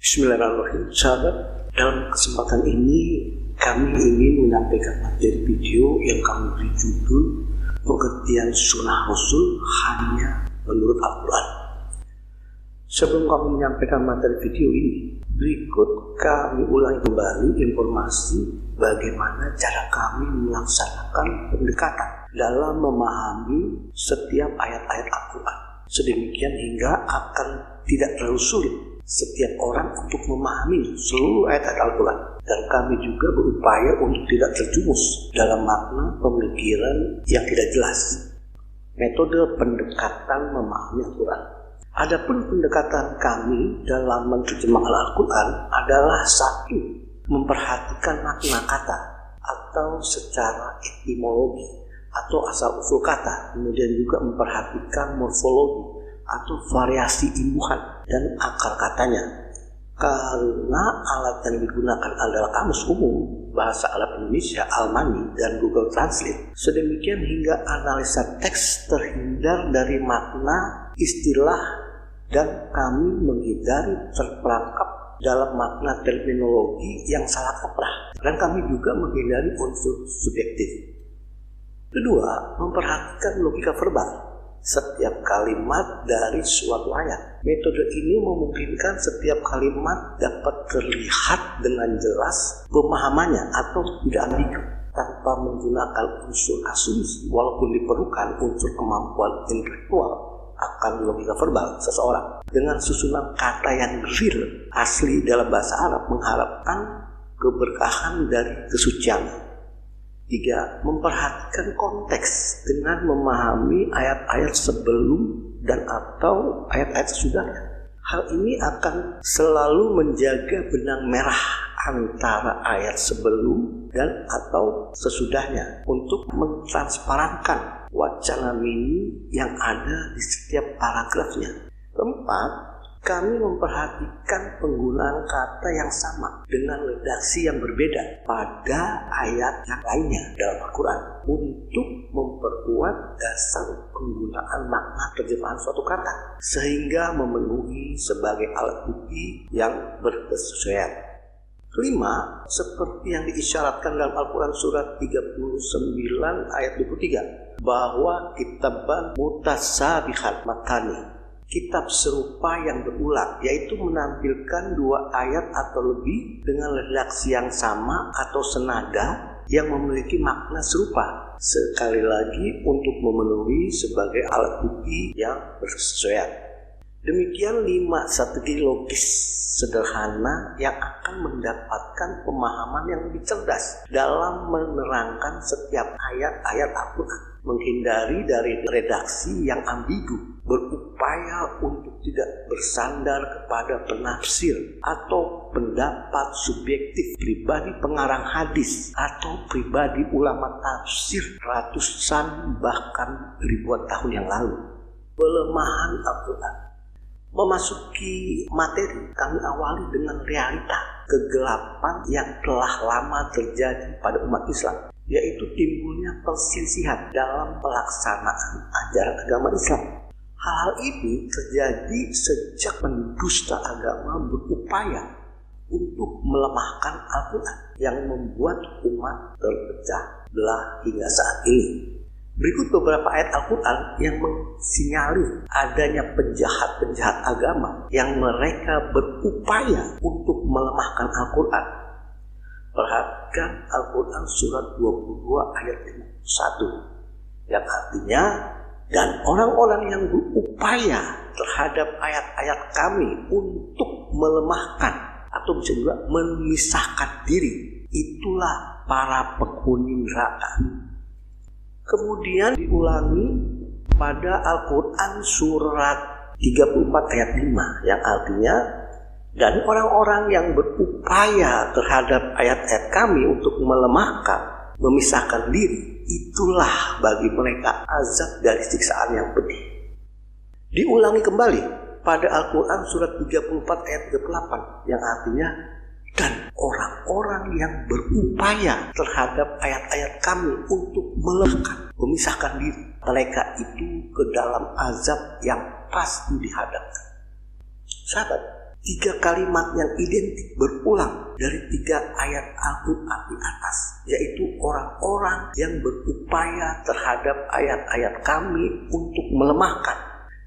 Bismillahirrahmanirrahim. Sahabat, dalam kesempatan ini kami ingin menyampaikan materi video yang kami beri judul Pengertian Sunnah Rasul Hanya Menurut Al-Quran. Sebelum kami menyampaikan materi video ini, berikut kami ulangi kembali informasi bagaimana cara kami melaksanakan pendekatan dalam memahami setiap ayat-ayat Al-Quran. Sedemikian hingga akan tidak terlalu sulit setiap orang untuk memahami seluruh ayat-ayat Al-Quran. Dan kami juga berupaya untuk tidak terjumus dalam makna pemikiran yang tidak jelas. Metode pendekatan memahami Al-Quran. Adapun pendekatan kami dalam menerjemahkan Al-Quran adalah satu, memperhatikan makna kata atau secara etimologi atau asal-usul kata, kemudian juga memperhatikan morfologi atau variasi imbuhan dan akar katanya. Karena alat yang digunakan adalah Kamus Umum Bahasa Arab Indonesia, Al-Mani, dan Google Translate, sedemikian hingga analisa teks terhindar dari makna istilah dan kami menghindari terperangkap dalam makna terminologi yang salah kaprah, dan kami juga menghindari unsur subjektif. Kedua, memperhatikan logika verbal setiap kalimat dari suatu ayat. Metode ini memungkinkan setiap kalimat dapat terlihat dengan jelas pemahamannya atau tidak ambigu tanpa menggunakan unsur asumsi, walaupun diperlukan unsur kemampuan intelektual akan logika verbal seseorang. Dengan susunan kata yang real asli dalam bahasa Arab mengharapkan keberkahan dari kesucian. 3. Memperhatikan konteks dengan memahami ayat-ayat sebelum dan atau ayat-ayat sesudahnya. Hal ini akan selalu menjaga benang merah antara ayat sebelum dan atau sesudahnya untuk mentransparankan wacana mini yang ada di setiap paragrafnya. 4. Kami memperhatikan penggunaan kata yang sama dengan redaksi yang berbeda pada ayat yang lainnya dalam Al-Quran untuk memperkuat dasar penggunaan makna terjemahan suatu kata sehingga memenuhi sebagai alat bukti yang berkesesuaian. 5. Seperti yang diisyaratkan dalam Al-Quran surat 39 ayat 23 bahwa kitaban mutasabihat matani, kitab serupa yang berulang, yaitu menampilkan dua ayat atau lebih dengan redaksi yang sama atau senada yang memiliki makna serupa, sekali lagi untuk memenuhi sebagai alat bukti yang berkesesuaian. Demikian 5 strategi logis sederhana yang akan mendapatkan pemahaman yang lebih cerdas dalam menerangkan setiap ayat-ayat Al-Quran, menghindari dari redaksi yang ambigu, berupaya untuk tidak bersandar kepada penafsir atau pendapat subjektif pribadi pengarang hadis atau pribadi ulama tafsir ratusan bahkan ribuan tahun yang lalu. Pelemahan Al-Quran. Memasuki materi, kami awali dengan realita kegelapan yang telah lama terjadi pada umat Islam, yaitu timbulnya perselisihan dalam pelaksanaan ajaran agama Islam. Hal-hal ini terjadi sejak pendusta agama berupaya untuk melemahkan Al-Quran yang membuat umat terpecah belah hingga saat ini. Berikut beberapa ayat Al-Quran yang mensinyalir adanya penjahat-penjahat agama yang mereka berupaya untuk melemahkan Al-Quran. Perhatikan Al-Quran surat 22 ayat 51 yang artinya, dan orang-orang yang berupaya terhadap ayat-ayat kami untuk melemahkan atau bisa juga memisahkan diri, itulah para penghuni neraka. Kemudian diulangi pada Al-Quran surat 34 ayat 5 yang artinya, dan orang-orang yang berupaya terhadap ayat-ayat kami untuk melemahkan, memisahkan diri, itulah bagi mereka azab dari siksaan yang pedih. Diulangi kembali pada Al-Quran surat 34 ayat 38 yang artinya, dan orang-orang yang berupaya terhadap ayat-ayat kami untuk melemahkan, memisahkan diri, mereka itu ke dalam azab yang pasti dihadapkan. Sahabat, 3 kalimat yang identik berulang dari 3 ayat Al-Quran di atas, yaitu orang-orang yang berupaya terhadap ayat-ayat kami untuk melemahkan.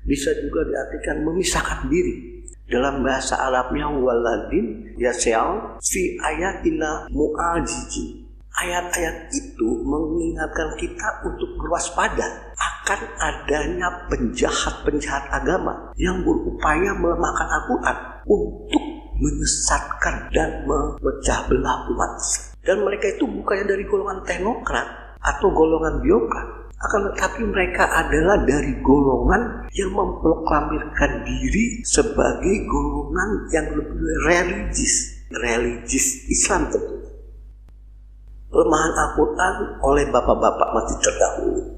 Bisa juga diartikan memisahkan diri. Dalam bahasa Arabnya waladin yas'al fi ayatina mu'ajijin. Ayat-ayat itu mengingatkan kita untuk berwaspada akan adanya penjahat-penjahat agama yang berupaya melemahkan Al-Quran untuk menyesatkan dan memecah belah umat Islam. Dan mereka itu bukannya dari golongan teknokrat atau golongan biokrat, akan tetapi mereka adalah dari golongan yang memproklamirkan diri sebagai golongan yang lebih religius Islam tentunya. Pelemahan Al-Quran oleh bapak-bapak masjid terdahulu,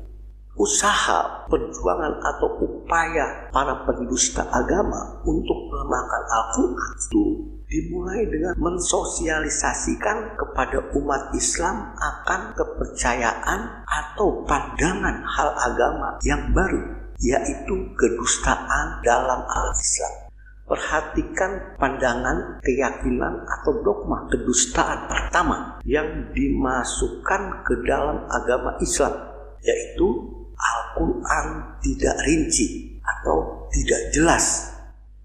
usaha, perjuangan atau upaya para pendusta agama untuk melemahkan Al-Quran itu dimulai dengan mensosialisasikan kepada umat Islam akan kepercayaan atau pandangan hal agama yang baru, yaitu kedustaan dalam al-Islam. Perhatikan pandangan, keyakinan atau dogma kedustaan pertama yang dimasukkan ke dalam agama Islam, yaitu Al-Quran tidak rinci atau tidak jelas.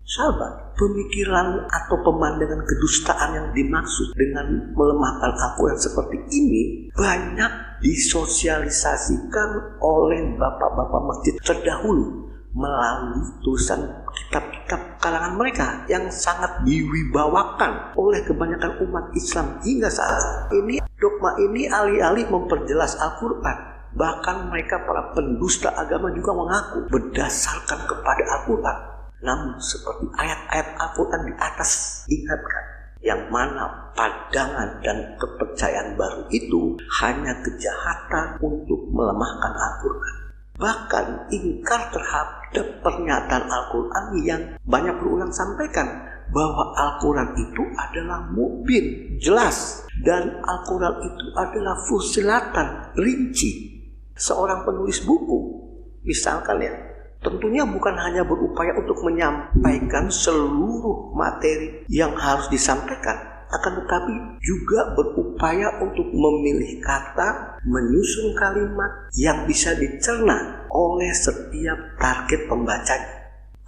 Sahabat, pemikiran atau pemandangan kedustaan yang dimaksud dengan melemahkan Al-Quran seperti ini banyak disosialisasikan oleh bapak-bapak masjid terdahulu melalui tulisan kitab-kitab kalangan mereka yang sangat diwibawakan oleh kebanyakan umat Islam hingga saat ini. Dogma ini alih-alih memperjelas Al-Quran, bahkan mereka para pendusta agama juga mengaku berdasarkan kepada Al-Quran. Namun seperti ayat-ayat Al-Quran di atas ingatkan, yang mana pandangan dan kepercayaan baru itu hanya kejahatan untuk melemahkan Al-Quran. Bahkan ingkar terhadap pernyataan Al-Quran yang banyak berulang sampaikan bahwa Al-Quran itu adalah mubin, jelas, dan Al-Quran itu adalah fusilatan, rinci. Seorang penulis buku, misalkan ya, tentunya bukan hanya berupaya untuk menyampaikan seluruh materi yang harus disampaikan, akan tetapi juga berupaya untuk memilih kata, menyusun kalimat yang bisa dicerna oleh setiap target pembacanya.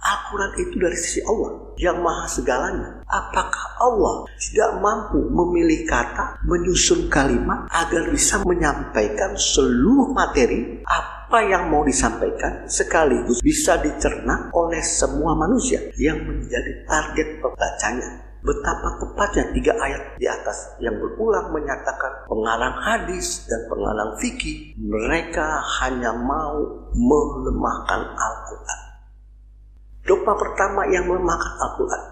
Al-Quran itu dari sisi Allah yang maha segalanya. Apakah Allah tidak mampu memilih kata, menyusun kalimat agar bisa menyampaikan seluruh materi apa yang mau disampaikan sekaligus bisa dicerna oleh semua manusia yang menjadi target pembacanya? Betapa tepatnya 3 ayat di atas yang berulang menyatakan pengarang hadis dan pengarang fikih mereka hanya mau melemahkan Al-Quran. Dogma pertama yang melemahkan Al-Quran,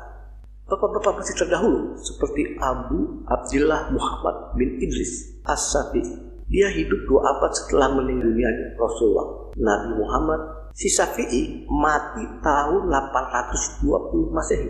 bapak-bapak masih terdahulu seperti Abu Abdillah Muhammad bin Idris As-Syafi'i. Dia hidup 2 abad setelah meninggal dunia Rasulullah Nabi Muhammad. Si Syafi'i mati tahun 820 Masehi.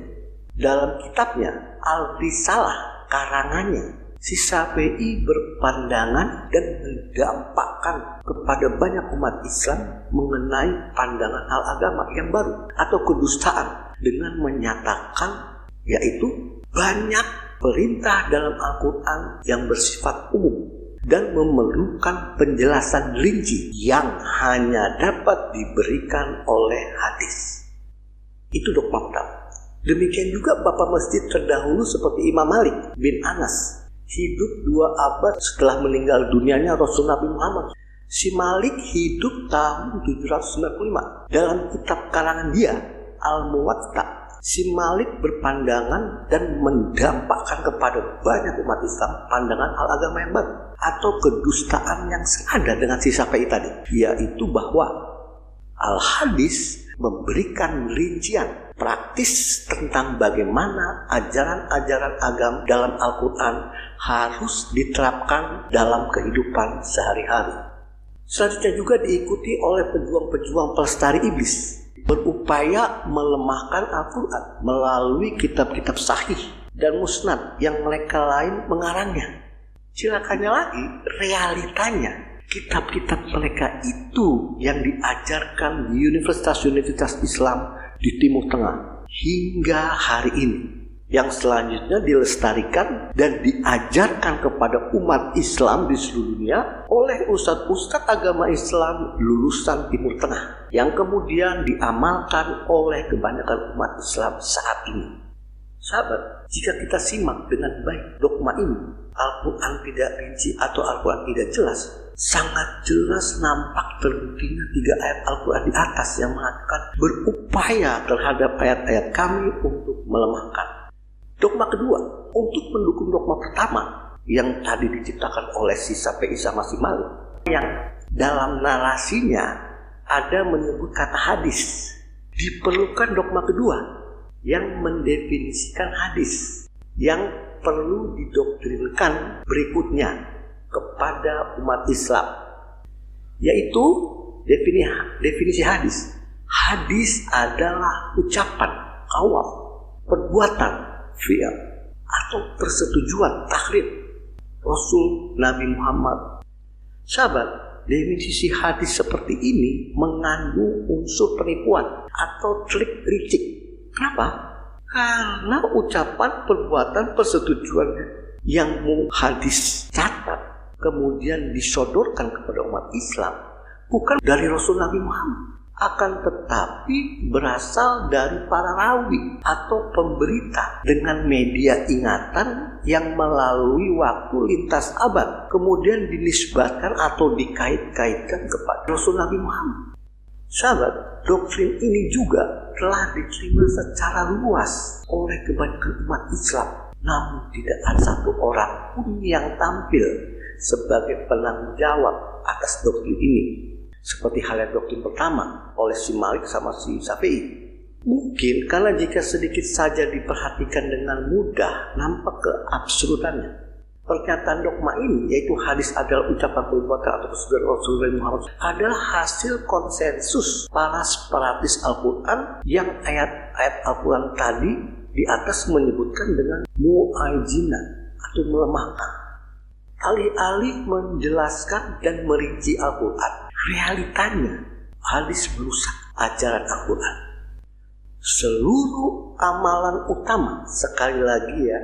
Dalam kitabnya Al-Risalah karangannya, si Syafi'i berpandangan dan mendampakkan kepada banyak umat Islam mengenai pandangan hal agama yang baru atau kedustaan dengan menyatakan yaitu banyak perintah dalam Al-Quran yang bersifat umum dan memerlukan penjelasan rinci yang hanya dapat diberikan oleh hadis. Itu dogma pertama. Demikian juga bapak masjid terdahulu seperti Imam Malik bin Anas, hidup 2 abad setelah meninggal dunianya Rasul Nabi Muhammad. Si Malik hidup tahun 795. Dalam kitab karangan dia Al-Muwatta, si Malik berpandangan dan mendampakkan kepada banyak umat Islam pandangan hal agama yang baru atau kedustaan yang senada dengan si Syafi'i tadi, yaitu bahwa Al-Hadis memberikan rincian praktis tentang bagaimana ajaran-ajaran agama dalam Al-Quran harus diterapkan dalam kehidupan sehari-hari. Selanjutnya juga diikuti oleh pejuang-pejuang pelestari iblis, berupaya melemahkan Al-Quran melalui kitab-kitab sahih dan musnad yang mereka lain mengarangnya. Silakannya lagi, realitanya kitab-kitab mereka itu yang diajarkan di universitas-universitas Islam di Timur Tengah, hingga hari ini, yang selanjutnya dilestarikan dan diajarkan kepada umat Islam di seluruh dunia oleh ustadz-ustadz agama Islam lulusan Timur Tengah, yang kemudian diamalkan oleh kebanyakan umat Islam saat ini. Sahabat, jika kita simak dengan baik dogma ini, Al-Quran tidak rinci atau Al-Quran tidak jelas, sangat jelas nampak terbuktinya 3 ayat Al-Quran di atas yang mengatakan berupaya terhadap ayat-ayat kami untuk melemahkan. Dogma kedua, untuk mendukung dogma pertama yang tadi diciptakan oleh si Syafi'i sama si Malik, yang dalam narasinya ada menyebut kata hadis, diperlukan dogma kedua yang mendefinisikan hadis yang perlu didoktrinkan berikutnya kepada umat Islam, yaitu definisi hadis. Hadis adalah ucapan, qaul, perbuatan, fi'il atau persetujuan takrib Rasul Nabi Muhammad. Sahabat, definisi hadis seperti ini mengandung unsur penipuan atau trik ricik. Kenapa? Karena ucapan, perbuatan, persetujuan yang hadis catat kemudian disodorkan kepada umat Islam bukan dari Rasul Nabi Muhammad, akan tetapi berasal dari para rawi atau pemberita dengan media ingatan yang melalui waktu lintas abad kemudian dinisbatkan atau dikait-kaitkan kepada Rasul Nabi Muhammad. Sahabat, doktrin ini juga telah diterima secara luas oleh kebanyakan umat Islam, namun tidak ada satu orang pun yang tampil sebagai penanggung jawab atas doktrin ini, seperti halnya doktrin pertama oleh si Malik sama si Syafi'i. Mungkin karena jika sedikit saja diperhatikan dengan mudah nampak keabsurdannya. Pernyataan dogma ini, yaitu hadis adalah ucapan, perbuatan atau persetujuan Rasulullah Muhammad, adalah hasil konsensus para separatis Al-Quran yang ayat-ayat Al-Quran tadi di atas menyebutkan dengan mu'ajina atau melemahkan. Alih-alih menjelaskan dan merinci Al-Quran, realitanya hadis merusak ajaran Al-Quran. Seluruh amalan utama, sekali lagi ya,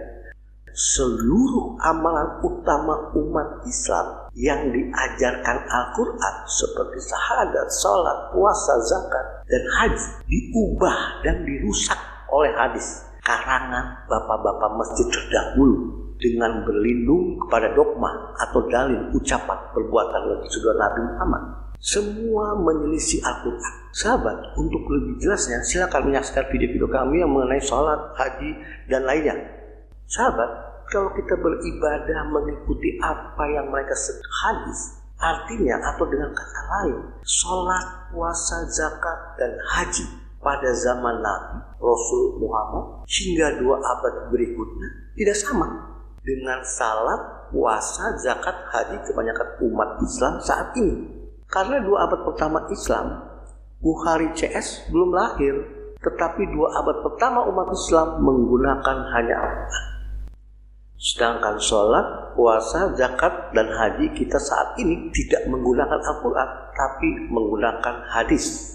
seluruh amalan utama umat Islam yang diajarkan Al-Quran seperti syahadat, sholat, puasa, zakat, dan haji diubah dan dirusak oleh hadis karangan bapak-bapak masjid terdahulu dengan berlindung kepada dogma atau dalil ucapan, perbuatan, dan persetujuan Nabi Muhammad. Semua menyelisih Al-Quran. Sahabat, untuk lebih jelasnya silakan menyaksikan video-video kami yang mengenai sholat, haji, dan lainnya. Sahabat, kalau kita beribadah mengikuti apa yang mereka sebut hadis, artinya atau dengan kata lain, sholat, puasa, zakat, dan haji pada zaman Nabi Rasul Muhammad hingga 2 abad berikutnya tidak sama dengan salat, puasa, zakat, haji kebanyakan umat Islam saat ini. Karena 2 abad pertama Islam, Bukhari CS belum lahir, tetapi 2 abad pertama umat Islam menggunakan hanya Al-Quran. Sedangkan sholat, puasa, zakat, dan haji kita saat ini tidak menggunakan Al-Quran, tapi menggunakan hadis.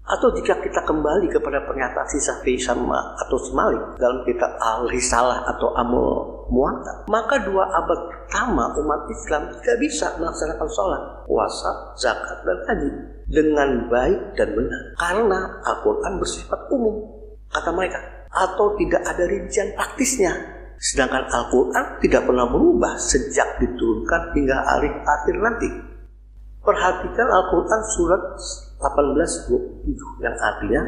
Atau jika kita kembali kepada pernyataan si Syafi'i sama atau si Malik dalam kitab Al-Risalah atau Al-Muwatta, maka 2 abad pertama umat Islam tidak bisa melaksanakan sholat, puasa, zakat, dan haji dengan baik dan benar karena Al-Quran bersifat umum, kata mereka, atau tidak ada rincian praktisnya. Sedangkan Al-Quran tidak pernah berubah sejak diturunkan hingga hari akhir nanti. Perhatikan Al-Quran surat 18:27 yang artinya,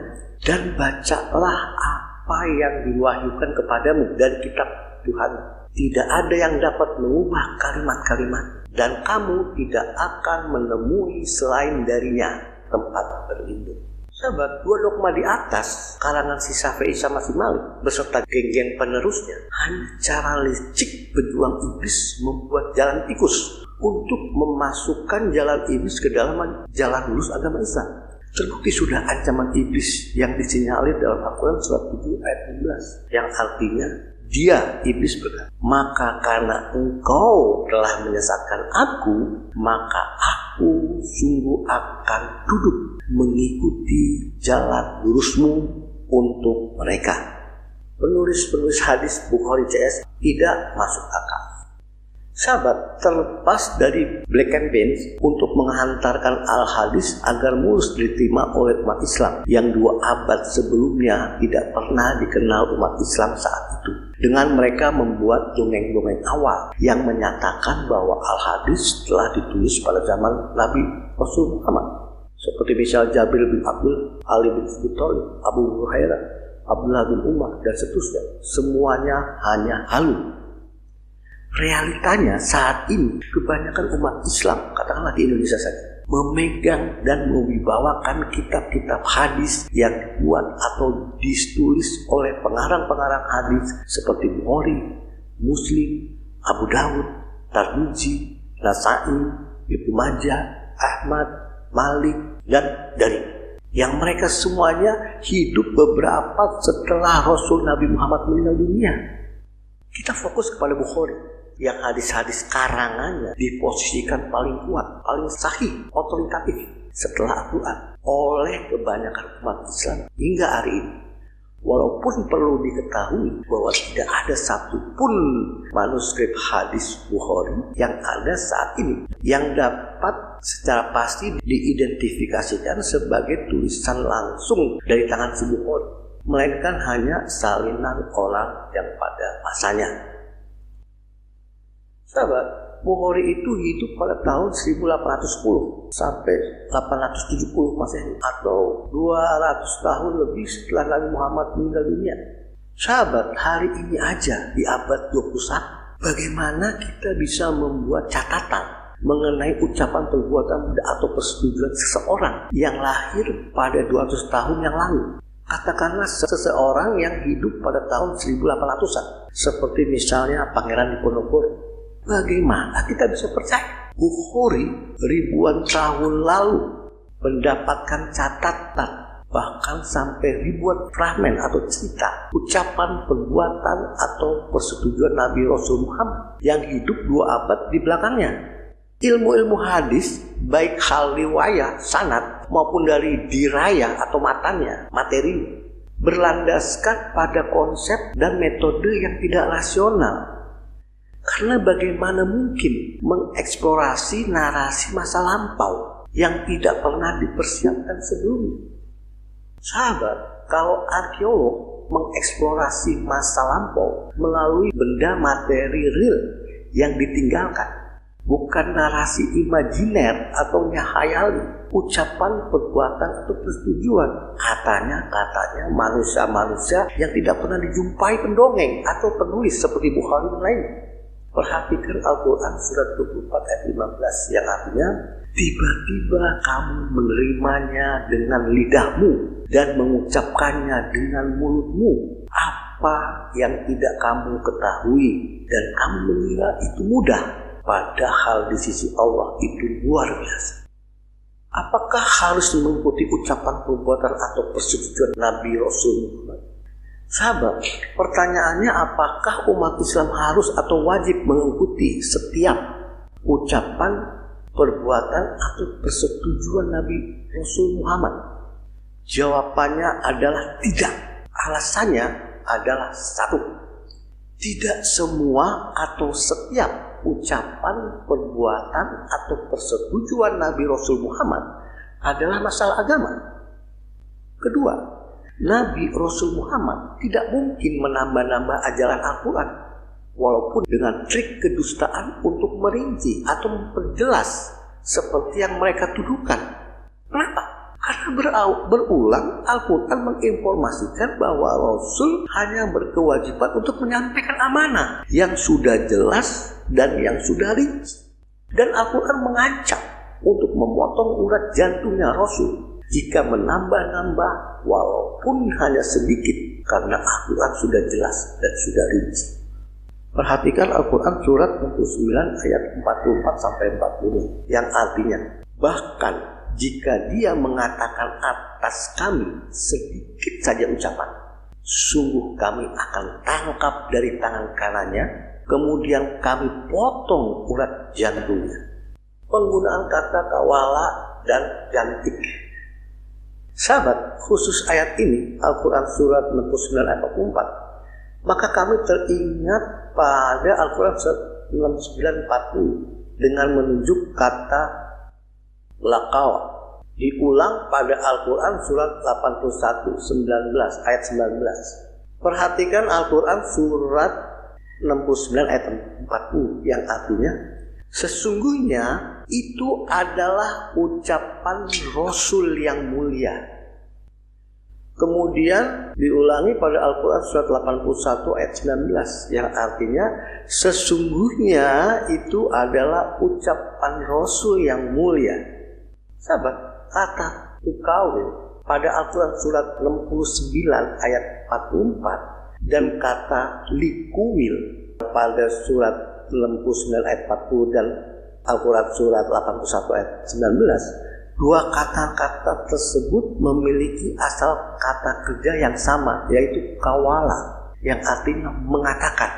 dan bacalah apa yang diwahyukan kepadamu dari kitab Tuhan. Tidak ada yang dapat mengubah kalimat-kalimat, dan kamu tidak akan menemui selain darinya tempat berlindung. Sahabat, 2 dogma di atas kalangan si Syafi'i sama si Malik beserta geng-geng penerusnya hanya cara licik pejuang iblis membuat jalan tikus untuk memasukkan jalan iblis ke dalam jalan lurus agama Islam. Terbukti sudah ancaman iblis yang disinyalir dalam Al-Quran surat 7 ayat 16 yang artinya, dia iblis berkata, maka karena engkau telah menyesatkan aku, maka aku sungguh akan duduk mengikuti jalan lurusmu untuk mereka. Penulis hadis Bukhari CS tidak masuk akal. Sahabat, terlepas dari Black Campaign untuk menghantarkan al-hadis agar mulus diterima oleh umat Islam yang 2 abad sebelumnya tidak pernah dikenal umat Islam saat itu, dengan mereka membuat dongeng-dongeng awal yang menyatakan bahwa al-hadis telah ditulis pada zaman Nabi Rasul Muhammad, seperti misal Jabir bin Abdul, Ali bin Abi Thalib, Abu Hurairah, Abdullah bin Umar, dan seterusnya. Semuanya hanya halu. Realitanya saat ini kebanyakan umat Islam, katakanlah di Indonesia saja, memegang dan mewibawakan kitab-kitab hadis yang dibuat atau ditulis oleh pengarang-pengarang hadis seperti Bukhari, Muslim, Abu Dawud, Tirmidzi, Nasa'i, Ibnu Majah, Ahmad, Malik, dan dari yang mereka semuanya hidup beberapa setelah Rasul Nabi Muhammad meninggal dunia. Kita fokus kepada Bukhari yang hadis-hadis karangannya diposisikan paling kuat, paling sahih, otoritatif setelah Al-Quran oleh kebanyakan umat Islam hingga hari ini. Walaupun perlu diketahui bahwa tidak ada satupun manuskrip hadis Bukhari yang ada saat ini yang dapat secara pasti diidentifikasikan sebagai tulisan langsung dari tangan si Bukhari, melainkan hanya salinan orang yang pada masanya. Sahabat, Bukhari itu hidup pada tahun 1810 sampai 870 Masehi atau 200 tahun lebih setelah Nabi Muhammad meninggal dunia. Sahabat, hari ini aja di abad 21, bagaimana kita bisa membuat catatan mengenai ucapan, perbuatan, atau persetujuan seseorang yang lahir pada 200 tahun yang lalu. Katakanlah seseorang yang hidup pada tahun 1800-an, seperti misalnya Pangeran Diponegoro. Bagaimana kita bisa percaya? Bukhari ribuan tahun lalu mendapatkan catatan, bahkan sampai ribuan fragmen atau cerita, ucapan, perbuatan, atau persetujuan Nabi Rasul Muhammad yang hidup 2 abad di belakangnya. Ilmu-ilmu hadis, baik hal riwayat, sanad, maupun dari dirayah atau materi, berlandaskan pada konsep dan metode yang tidak rasional. Karena bagaimana mungkin mengeksplorasi narasi masa lampau yang tidak pernah dipersiapkan sebelumnya? Sahabat, kalau arkeolog mengeksplorasi masa lampau melalui benda materi real yang ditinggalkan, bukan narasi imajiner atau nyahayali, ucapan, perbuatan, atau persetujuan, katanya manusia-manusia yang tidak pernah dijumpai pendongeng atau penulis seperti Bukhari dan lainnya. Perhatikan Al-Quran surat 24 ayat 15 yang artinya, tiba-tiba kamu menerimanya dengan lidahmu dan mengucapkannya dengan mulutmu apa yang tidak kamu ketahui dan kamu mengira itu mudah, padahal di sisi Allah itu luar biasa. Apakah harus mengikuti ucapan, perbuatan, atau persetujuan Nabi Rasul Muhammad? Sahabat, pertanyaannya apakah umat Islam harus atau wajib mengikuti setiap ucapan, perbuatan, atau persetujuan Nabi Rasul Muhammad? Jawabannya adalah tidak. Alasannya adalah satu. Tidak semua atau setiap ucapan, perbuatan, atau persetujuan Nabi Rasul Muhammad adalah masalah agama. Kedua, Nabi Rasul Muhammad tidak mungkin menambah-nambah ajaran Al-Quran, walaupun dengan trik kedustaan untuk merinci atau memperjelas seperti yang mereka tuduhkan. Kenapa? Karena berulang Al-Quran menginformasikan bahwa Rasul hanya berkewajiban untuk menyampaikan amanah yang sudah jelas dan yang sudah rinci. Dan Al-Quran mengancam untuk memotong urat jantungnya Rasul jika menambah-nambah walaupun hanya sedikit, karena Al-Quran sudah jelas dan sudah rinci. Perhatikan Al-Quran surat 29 ayat 44-40 yang artinya, bahkan jika dia mengatakan atas kami sedikit saja ucapan, sungguh kami akan tangkap dari tangan kanannya, kemudian kami potong urat jantungnya. Penggunaan kata kawala dan jantik. Sahabat, khusus ayat ini, Al-Quran surat 69 ayat 44, maka kami teringat pada Al-Quran surat 69 40 dengan menunjuk kata laqaw. Diulang pada Al-Quran surat 81 19 ayat 19. Perhatikan Al-Quran surat 69 ayat 40 yang artinya sesungguhnya itu adalah ucapan Rasul yang mulia. Kemudian diulangi pada Al-Quran surat 81 ayat 19 yang artinya sesungguhnya itu adalah ucapan Rasul yang mulia. Sahabat, kata tukawil pada Al-Quran surat 69 ayat 44 dan kata likuwil pada surat 69 ayat 40 dan Al-Quran surat 81 ayat 19, dua kata-kata tersebut memiliki asal kata kerja yang sama, yaitu kawala, yang artinya mengatakan.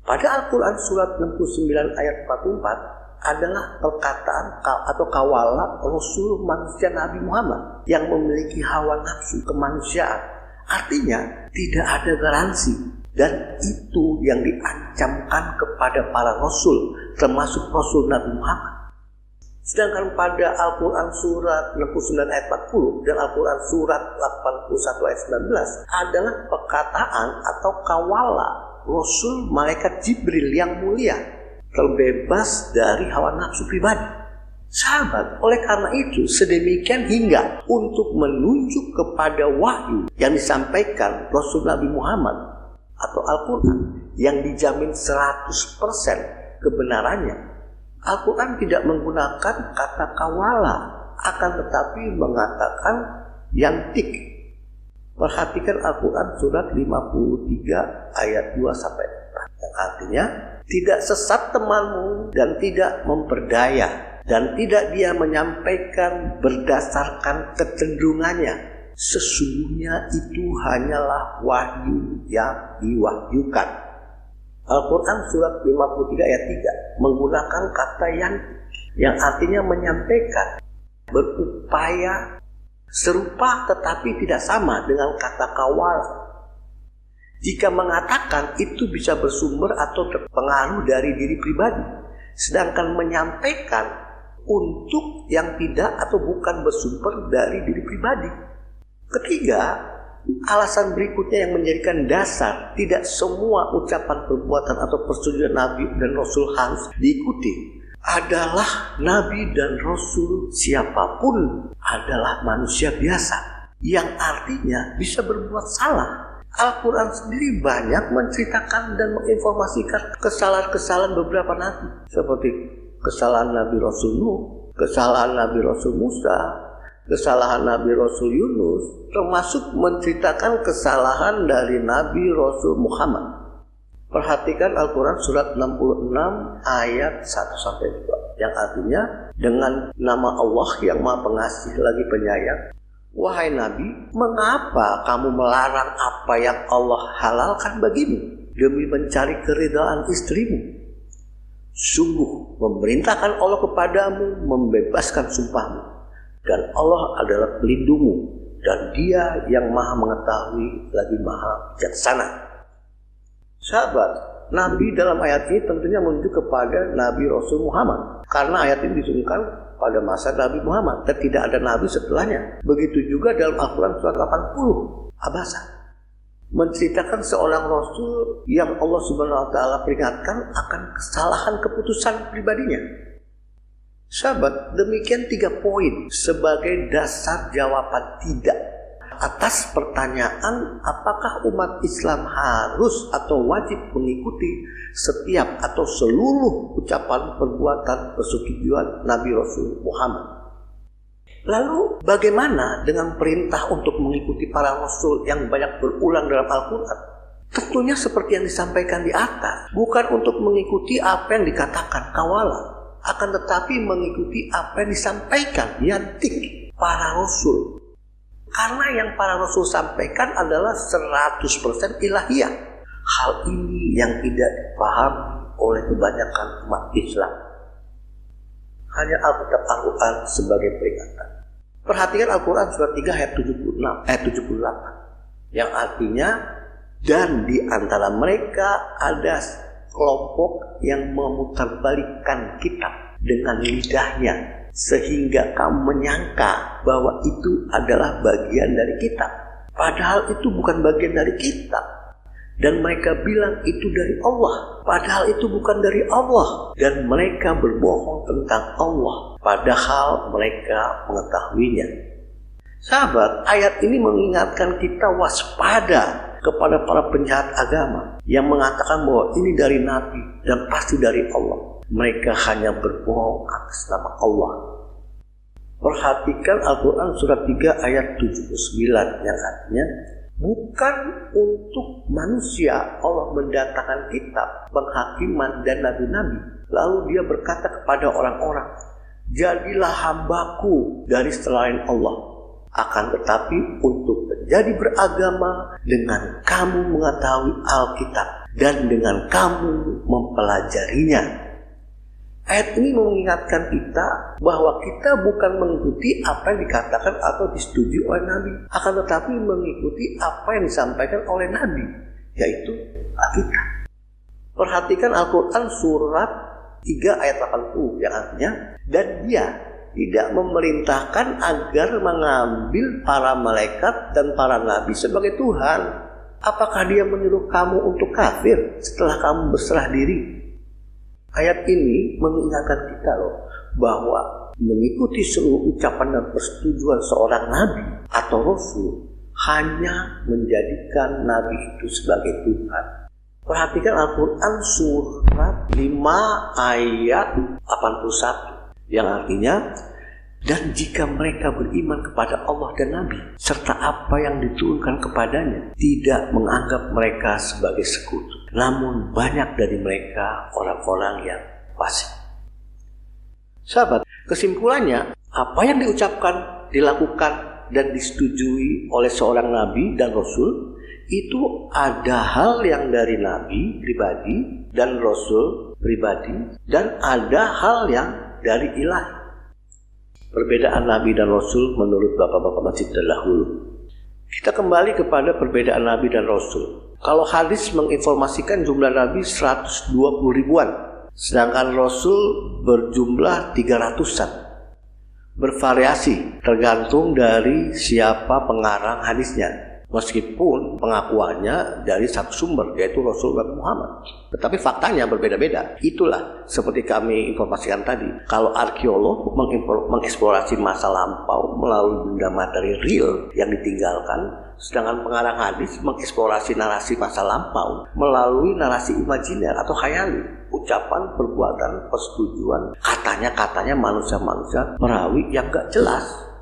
Pada Al-Quran surat 69 ayat 44 adalah perkataan atau kawala Rasul manusia Nabi Muhammad yang memiliki hawa nafsu kemanusiaan. Artinya tidak ada garansi. Dan itu yang diancamkan kepada para Rasul, termasuk Rasul Nabi Muhammad. Sedangkan pada Al-Quran surat 69 ayat 40 dan Al-Quran surat 81 ayat 19 adalah perkataan atau kawala Rasul malaikat Jibril yang mulia, terbebas dari hawa nafsu pribadi. Sahabat, oleh karena itu sedemikian hingga untuk menunjuk kepada wahyu yang disampaikan Rasul Nabi Muhammad atau Al-Quran yang dijamin 100% kebenarannya, Al-Quran tidak menggunakan kata kawala, akan tetapi mengatakan yantik. Perhatikan Al-Quran surat 53 ayat 2-4 yang artinya tidak sesat temanmu dan tidak memperdaya dan tidak dia menyampaikan berdasarkan kecenderungannya. Sesungguhnya itu hanyalah wahyu yang diwahyukan. Al-Quran surat 53 ayat 3 menggunakan kata yang artinya menyampaikan, berupaya serupa tetapi tidak sama dengan kata kawal. Jika mengatakan itu bisa bersumber atau terpengaruh dari diri pribadi, sedangkan menyampaikan untuk yang tidak atau bukan bersumber dari diri pribadi. Ketiga, alasan berikutnya yang menjadikan dasar tidak semua ucapan, perbuatan atau persetujuan Nabi dan Rasul harus diikuti adalah Nabi dan Rasul siapapun adalah manusia biasa yang artinya bisa berbuat salah. Al-Quran sendiri banyak menceritakan dan menginformasikan kesalahan-kesalahan beberapa Nabi seperti kesalahan Nabi Rasul Nuh, kesalahan Nabi Rasul Musa, kesalahan Nabi Rasul Yunus, termasuk menceritakan kesalahan dari Nabi Rasul Muhammad. Perhatikan Al-Quran surat 66 ayat 1-2 yang artinya dengan nama Allah yang Maha Pengasih lagi Penyayang, wahai Nabi, mengapa kamu melarang apa yang Allah halalkan bagimu demi mencari keridhaan istrimu? Sungguh memerintahkan Allah kepadamu membebaskan sumpahmu, dan Allah adalah pelindungmu, dan Dia yang Maha mengetahui lagi Maha bijaksana. Sahabat, Nabi dalam ayat ini tentunya menunjuk kepada Nabi Rasul Muhammad, karena ayat ini diturunkan pada masa Nabi Muhammad dan tidak ada Nabi setelahnya. Begitu juga dalam Al-Quran surat 80 Abasa, menceritakan seorang Rasul yang Allah Subhanahu Wa Taala peringatkan akan kesalahan keputusan pribadinya. Sahabat, demikian 3 poin sebagai dasar jawaban tidak atas pertanyaan apakah umat Islam harus atau wajib mengikuti setiap atau seluruh ucapan, perbuatan, persetujuan Nabi Rasul Muhammad. Lalu bagaimana dengan perintah untuk mengikuti para Rasul yang banyak berulang dalam Al-Quran? Tentunya seperti yang disampaikan di atas, bukan untuk mengikuti apa yang dikatakan kawala, akan tetapi mengikuti apa yang disampaikan yantik para Rasul. Karena yang para Rasul sampaikan adalah 100% ilahiyah. Hal ini yang tidak dipahami oleh kebanyakan umat Islam. Hanya Alkitab Al-Quran sebagai peringatan. Perhatikan Al-Quran surat 3 ayat 78 yang artinya, dan di antara mereka ada kelompok yang memutarbalikkan kitab dengan lidahnya sehingga kamu menyangka bahwa itu adalah bagian dari kitab, padahal itu bukan bagian dari kitab. Dan mereka bilang itu dari Allah, padahal itu bukan dari Allah. Dan mereka berbohong tentang Allah, padahal mereka mengetahuinya. Sahabat, ayat ini mengingatkan kita waspada kepada para penjahat agama yang mengatakan bahwa ini dari Nabi dan pasti dari Allah. Mereka hanya berbohong atas nama Allah. Perhatikan Al-Quran surat 3 ayat 79 yang artinya, bukan untuk manusia Allah mendatangkan kitab, penghakiman dan nabi-nabi, lalu dia berkata kepada orang-orang, jadilah hambaku dari selain Allah. Akan tetapi untuk menjadi beragama dengan kamu mengetahui Alkitab dan dengan kamu mempelajarinya. Ayat ini mengingatkan kita bahwa kita bukan mengikuti apa yang dikatakan atau disetujui oleh Nabi, akan tetapi mengikuti apa yang disampaikan oleh Nabi, yaitu Alkitab. Perhatikan Al-Quran surat 3 ayat 80 yang artinya, dan dia tidak memerintahkan agar mengambil para malaikat dan para nabi sebagai Tuhan. Apakah dia menyuruh kamu untuk kafir setelah kamu berserah diri? Ayat ini mengingatkan kita bahwa mengikuti seluruh ucapan dan persetujuan seorang nabi atau rasul hanya menjadikan nabi itu sebagai Tuhan. Perhatikan Al-Quran surat 5 ayat 81 yang artinya, dan jika mereka beriman kepada Allah dan Nabi serta apa yang diturunkan kepadanya, tidak menganggap mereka sebagai sekutu. Namun banyak dari mereka orang-orang yang fasik. Sahabat, kesimpulannya, apa yang diucapkan, dilakukan, dan disetujui oleh seorang nabi dan rasul itu ada hal yang dari nabi pribadi dan rasul pribadi, dan ada hal yang dari ilahi. Perbedaan nabi dan rasul menurut bapak-bapak masjid terdahulu. Kita kembali kepada perbedaan nabi dan rasul. Kalau hadis menginformasikan jumlah nabi 120 ribuan, sedangkan rasul berjumlah 300-an. Bervariasi tergantung dari siapa pengarang hadisnya. Meskipun pengakuannya dari satu sumber, yaitu Rasulullah Muhammad. Tetapi faktanya berbeda-beda. Itulah seperti kami informasikan tadi. Kalau arkeolog mengeksplorasi masa lampau melalui benda materi real yang ditinggalkan, sedangkan pengarang hadis mengeksplorasi narasi masa lampau melalui narasi imajiner atau khayali. Ucapan, perbuatan, persetujuan, katanya manusia-manusia perawi yang gak jelas.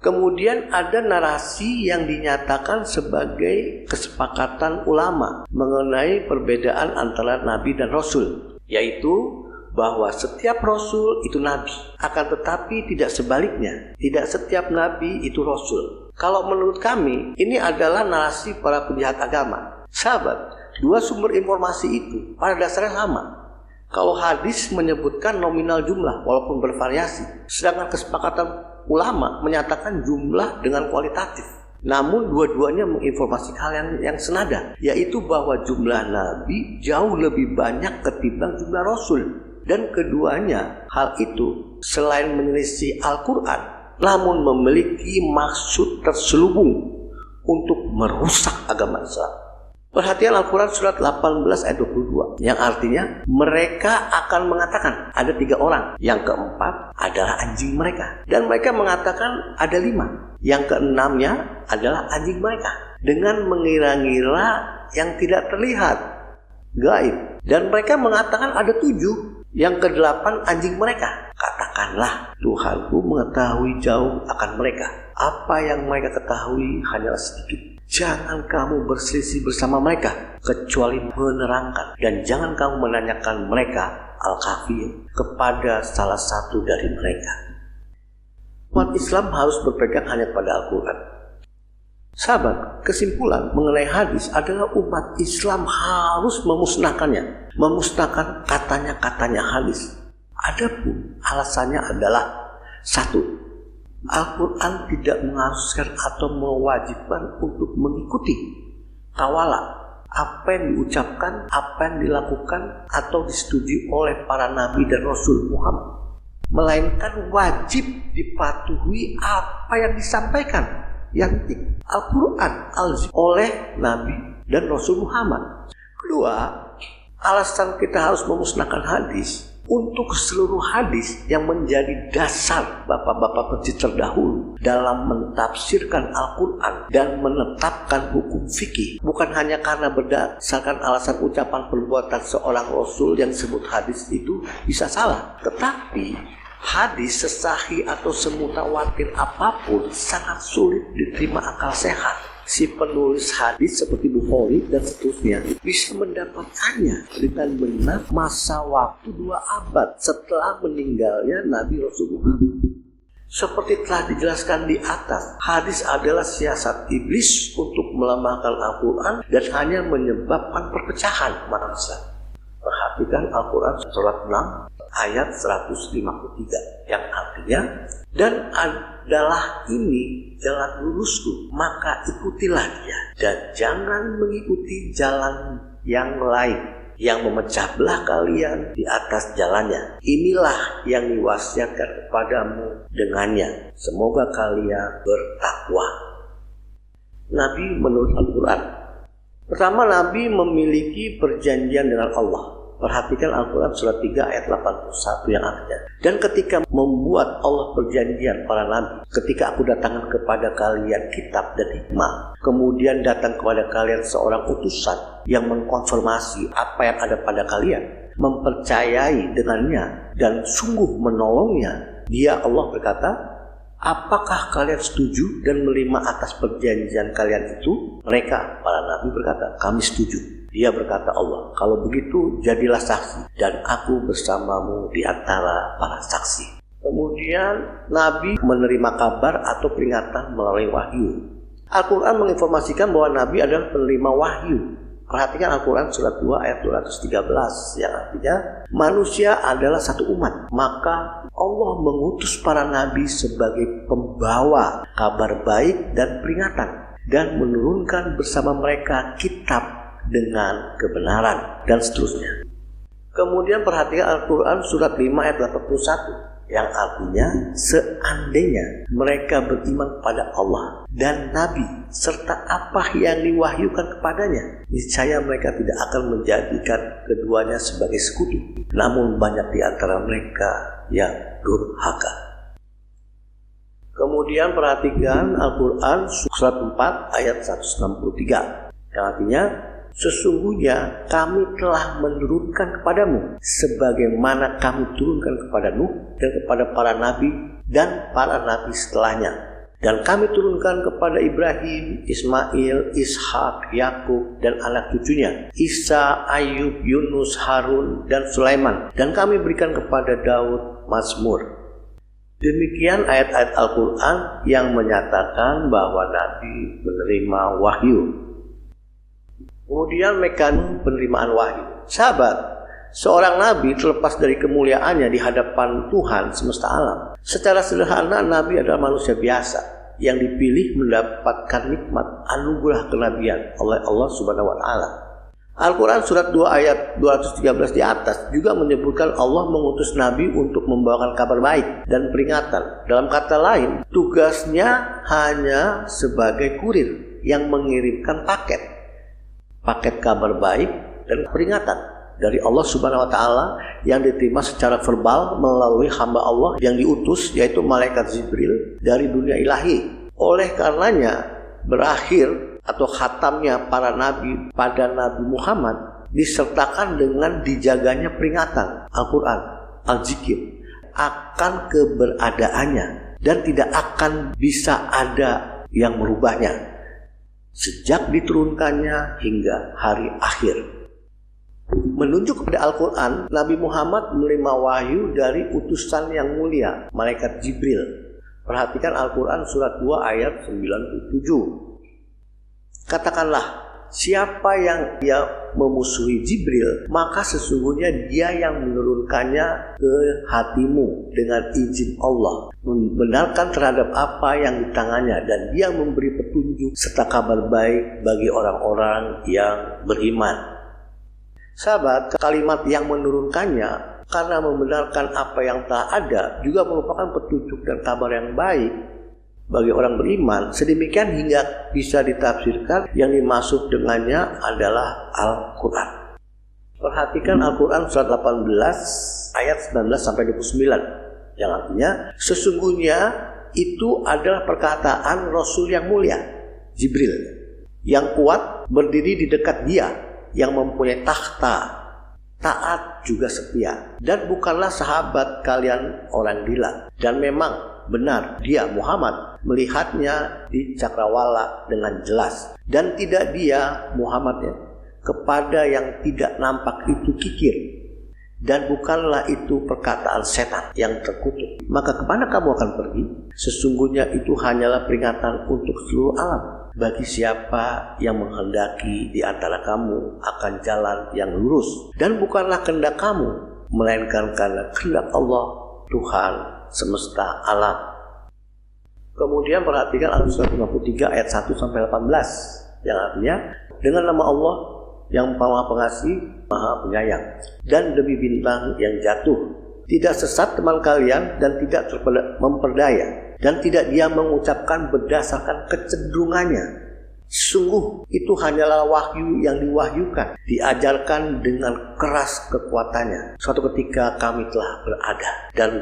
Kemudian ada narasi yang dinyatakan sebagai kesepakatan ulama mengenai perbedaan antara nabi dan rasul, yaitu bahwa setiap rasul itu nabi, akan tetapi tidak sebaliknya, tidak setiap nabi itu rasul. Kalau menurut kami, ini adalah narasi para penjahat agama. Sahabat, dua sumber informasi itu pada dasarnya sama. Kalau hadis menyebutkan nominal jumlah walaupun bervariasi, sedangkan kesepakatan ulama menyatakan jumlah dengan kualitatif. Namun dua-duanya menginformasikan hal yang senada, yaitu bahwa jumlah nabi jauh lebih banyak ketimbang jumlah rasul. Dan keduanya hal itu selain menyelisih Al-Quran, namun memiliki maksud terselubung untuk merusak agama Islam. Perhatian Al-Quran surat 18 ayat 22 yang artinya mereka akan mengatakan ada 3 orang, yang keempat adalah anjing mereka, dan mereka mengatakan ada 5, yang keenamnya adalah anjing mereka, dengan mengira-ngira yang tidak terlihat, gaib, dan mereka mengatakan ada 7, yang ke-8 anjing mereka. Katakanlah, Tuhanku mengetahui jauh akan mereka, apa yang mereka ketahui hanyalah sedikit. Jangan kamu berselisih bersama mereka kecuali menerangkan, dan jangan kamu menanyakan mereka al-kafir kepada salah satu dari mereka. Umat Islam harus berpegang hanya pada Al-Quran. Sahabat, kesimpulan mengenai hadis adalah umat Islam harus memusnahkannya, memusnahkan katanya hadis. Adapun alasannya adalah 1. Al-Quran tidak mengharuskan atau mewajibkan untuk mengikuti tawala apa yang diucapkan, apa yang dilakukan atau disetujui oleh para nabi dan Rasul Muhammad, melainkan wajib dipatuhi apa yang disampaikan yang Al-Quran oleh nabi dan Rasul Muhammad. Kedua, alasan kita harus memusnahkan hadis untuk seluruh hadis yang menjadi dasar bapak-bapak penci terdahulu dalam mentafsirkan Al-Quran dan menetapkan hukum fikih, bukan hanya karena berdasarkan alasan ucapan perbuatan seorang Rasul yang disebut hadis itu bisa salah, tetapi hadis sesahih atau semutawatir apapun sangat sulit diterima akal sehat. Si penulis hadis seperti Bukhari dan seterusnya bisa mendapatkannya dengan benar masa waktu 2 abad setelah meninggalnya Nabi Rasulullah. Seperti telah dijelaskan di atas, hadis adalah siasat iblis untuk melemahkan Al-Quran dan hanya menyebabkan perpecahan manusia. Perhatikan Al-Quran surat 6 ayat 153 yang artinya, dan adalah ini jalan lurusku, maka ikutilah dia, dan jangan mengikuti jalan yang lain yang memecah belah kalian di atas jalannya. Inilah yang diwasiatkan kepadamu dengannya, semoga kalian bertakwa. Nabi menurut Al-Quran, pertama, Nabi memiliki perjanjian dengan Allah. Perhatikan Al-Quran surat 3 ayat 81 yang artinya, dan ketika membuat Allah perjanjian para nabi, ketika aku datangkan kepada kalian kitab dan hikmah, kemudian datang kepada kalian seorang utusan yang mengkonfirmasi apa yang ada pada kalian, mempercayai dengannya dan sungguh menolongnya, dia Allah berkata, apakah kalian setuju dan menerima atas perjanjian kalian itu? Mereka, para nabi berkata, kami setuju. Dia berkata, Allah, kalau begitu jadilah saksi dan aku bersamamu di antara para saksi. Kemudian Nabi menerima kabar atau peringatan melalui wahyu. Al-Quran menginformasikan bahwa Nabi adalah penerima wahyu. Perhatikan Al-Quran surat 2 ayat 213 yang artinya manusia adalah satu umat. Maka Allah mengutus para nabi sebagai pembawa kabar baik dan peringatan dan menurunkan bersama mereka kitab dengan kebenaran dan seterusnya. Kemudian perhatikan Al-Quran surat 5 ayat 81 yang artinya seandainya mereka beriman pada Allah dan Nabi serta apa yang diwahyukan kepadanya, niscaya mereka tidak akan menjadikan keduanya sebagai sekutu, namun banyak di antara mereka yang durhaka. Kemudian perhatikan Al-Quran surat 4 ayat 163 yang artinya sesungguhnya kami telah menurunkan kepadamu sebagaimana kami turunkan kepada Nuh dan kepada para nabi dan para nabi setelahnya, dan kami turunkan kepada Ibrahim, Ismail, Ishak, Yakub dan anak cucunya, Isa, Ayub, Yunus, Harun dan Sulaiman, dan kami berikan kepada Daud Mazmur. Demikian ayat-ayat Al-Quran yang menyatakan bahwa Nabi menerima wahyu. Kemudian mekanisme penerimaan wahyu. Sahabat, seorang nabi terlepas dari kemuliaannya di hadapan Tuhan semesta alam. Secara sederhana, nabi adalah manusia biasa yang dipilih mendapatkan nikmat anugerah kenabian oleh Allah Subhanahu wa taala. Al-Quran surat 2 ayat 213 di atas juga menyebutkan Allah mengutus nabi untuk membawakan kabar baik dan peringatan. Dalam kata lain, tugasnya hanya sebagai kurir yang mengirimkan paket kabar baik dan peringatan dari Allah Subhanahu wa taala yang diterima secara verbal melalui hamba Allah yang diutus, yaitu malaikat Jibril dari dunia ilahi. Oleh karenanya berakhir atau khatamnya para nabi pada Nabi Muhammad disertakan dengan dijaganya peringatan Al-Quran, Al-Zikir akan keberadaannya dan tidak akan bisa ada yang merubahnya sejak diturunkannya hingga hari akhir. Menunjuk kepada Al-Quran, Nabi Muhammad menerima wahyu dari utusan yang mulia, malaikat Jibril. Perhatikan Al-Quran surat 2 ayat 97. Katakanlah, siapa yang dia memusuhi Jibril, maka sesungguhnya dia yang menurunkannya ke hatimu dengan izin Allah, membenarkan terhadap apa yang di tangannya, dan dia memberi petunjuk serta kabar baik bagi orang-orang yang beriman. Sahabat, kalimat yang menurunkannya karena membenarkan apa yang telah ada juga merupakan petunjuk dan kabar yang baik bagi orang beriman, sedemikian hingga bisa ditafsirkan yang dimaksud dengannya adalah Al-Quran. Perhatikan Al-Quran surat 18 ayat 19-29 yang artinya sesungguhnya itu adalah perkataan Rasul yang mulia, Jibril, yang kuat berdiri di dekat dia, yang mempunyai takhta, taat juga setia, dan bukanlah sahabat kalian orang gila. Dan memang benar dia Muhammad melihatnya di cakrawala dengan jelas, dan tidak dia Muhammadnya kepada yang tidak nampak itu kikir, dan bukanlah itu perkataan setan yang terkutuk. Maka kemana kamu akan pergi? Sesungguhnya itu hanyalah peringatan untuk seluruh alam bagi siapa yang menghendaki di antara kamu akan jalan yang lurus, dan bukanlah kehendak kamu melainkan karena kehendak Allah Tuhan semesta alam. Kemudian perhatikan Al-Quran 53 ayat 1-18 yang artinya dengan nama Allah yang Maha Pengasih, Maha Penyayang, dan demi bintang yang jatuh, tidak sesat teman kalian dan tidak memperdaya, dan tidak dia mengucapkan berdasarkan kecenderungannya. Sungguh itu hanyalah wahyu yang diwahyukan, diajarkan dengan keras kekuatannya. Suatu ketika kami telah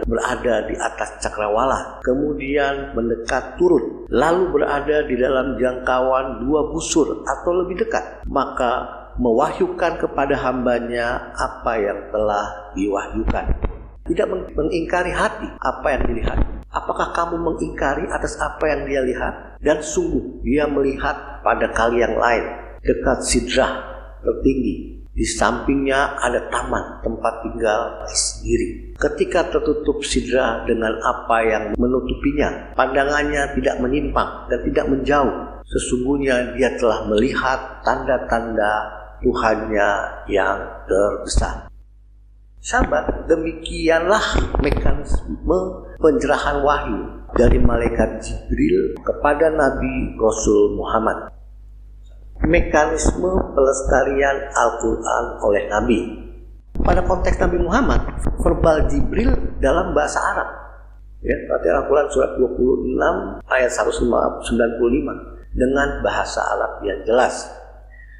berada di atas cakrawala, kemudian mendekat turun, lalu berada di dalam jangkauan 2 busur atau lebih dekat, maka mewahyukan kepada hambanya apa yang telah diwahyukan. Tidak mengingkari hati apa yang dilihat. Apakah kamu mengingkari atas apa yang dia lihat? Dan sungguh dia melihat pada kali yang lain, dekat sidrah tertinggi. Di sampingnya ada taman tempat tinggal sendiri. Ketika tertutup sidrah dengan apa yang menutupinya, pandangannya tidak menyimpang dan tidak menjauh. Sesungguhnya dia telah melihat tanda-tanda Tuhannya yang terbesar. Sahabat, demikianlah mekanisme pencerahan wahyu dari malaikat Jibril kepada Nabi Rasul Muhammad. Mekanisme pelestarian Al-Quran oleh Nabi. Pada konteks Nabi Muhammad, verbal Jibril dalam bahasa Arab. Ya, berarti Al-Quran surat 26 ayat 195 dengan bahasa Arab yang jelas.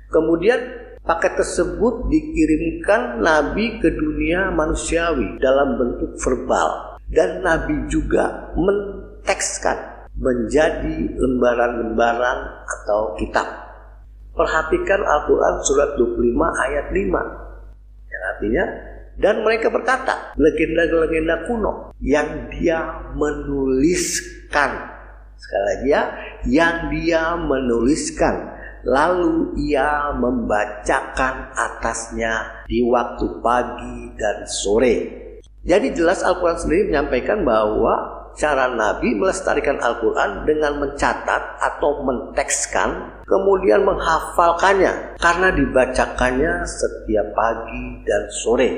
Kemudian paket tersebut dikirimkan Nabi ke dunia manusiawi dalam bentuk verbal, dan Nabi juga mentekskan menjadi lembaran-lembaran atau kitab. Perhatikan Al-Quran surat 25 ayat 5 yang artinya, dan mereka berkata, legenda-legenda kuno yang dia menuliskan. Sekali lagi ya, yang dia menuliskan, lalu ia membacakan atasnya di waktu pagi dan sore. Jadi jelas Al-Quran sendiri menyampaikan bahwa cara Nabi melestarikan Al-Quran dengan mencatat atau mentekskan, kemudian menghafalkannya karena dibacakannya setiap pagi dan sore.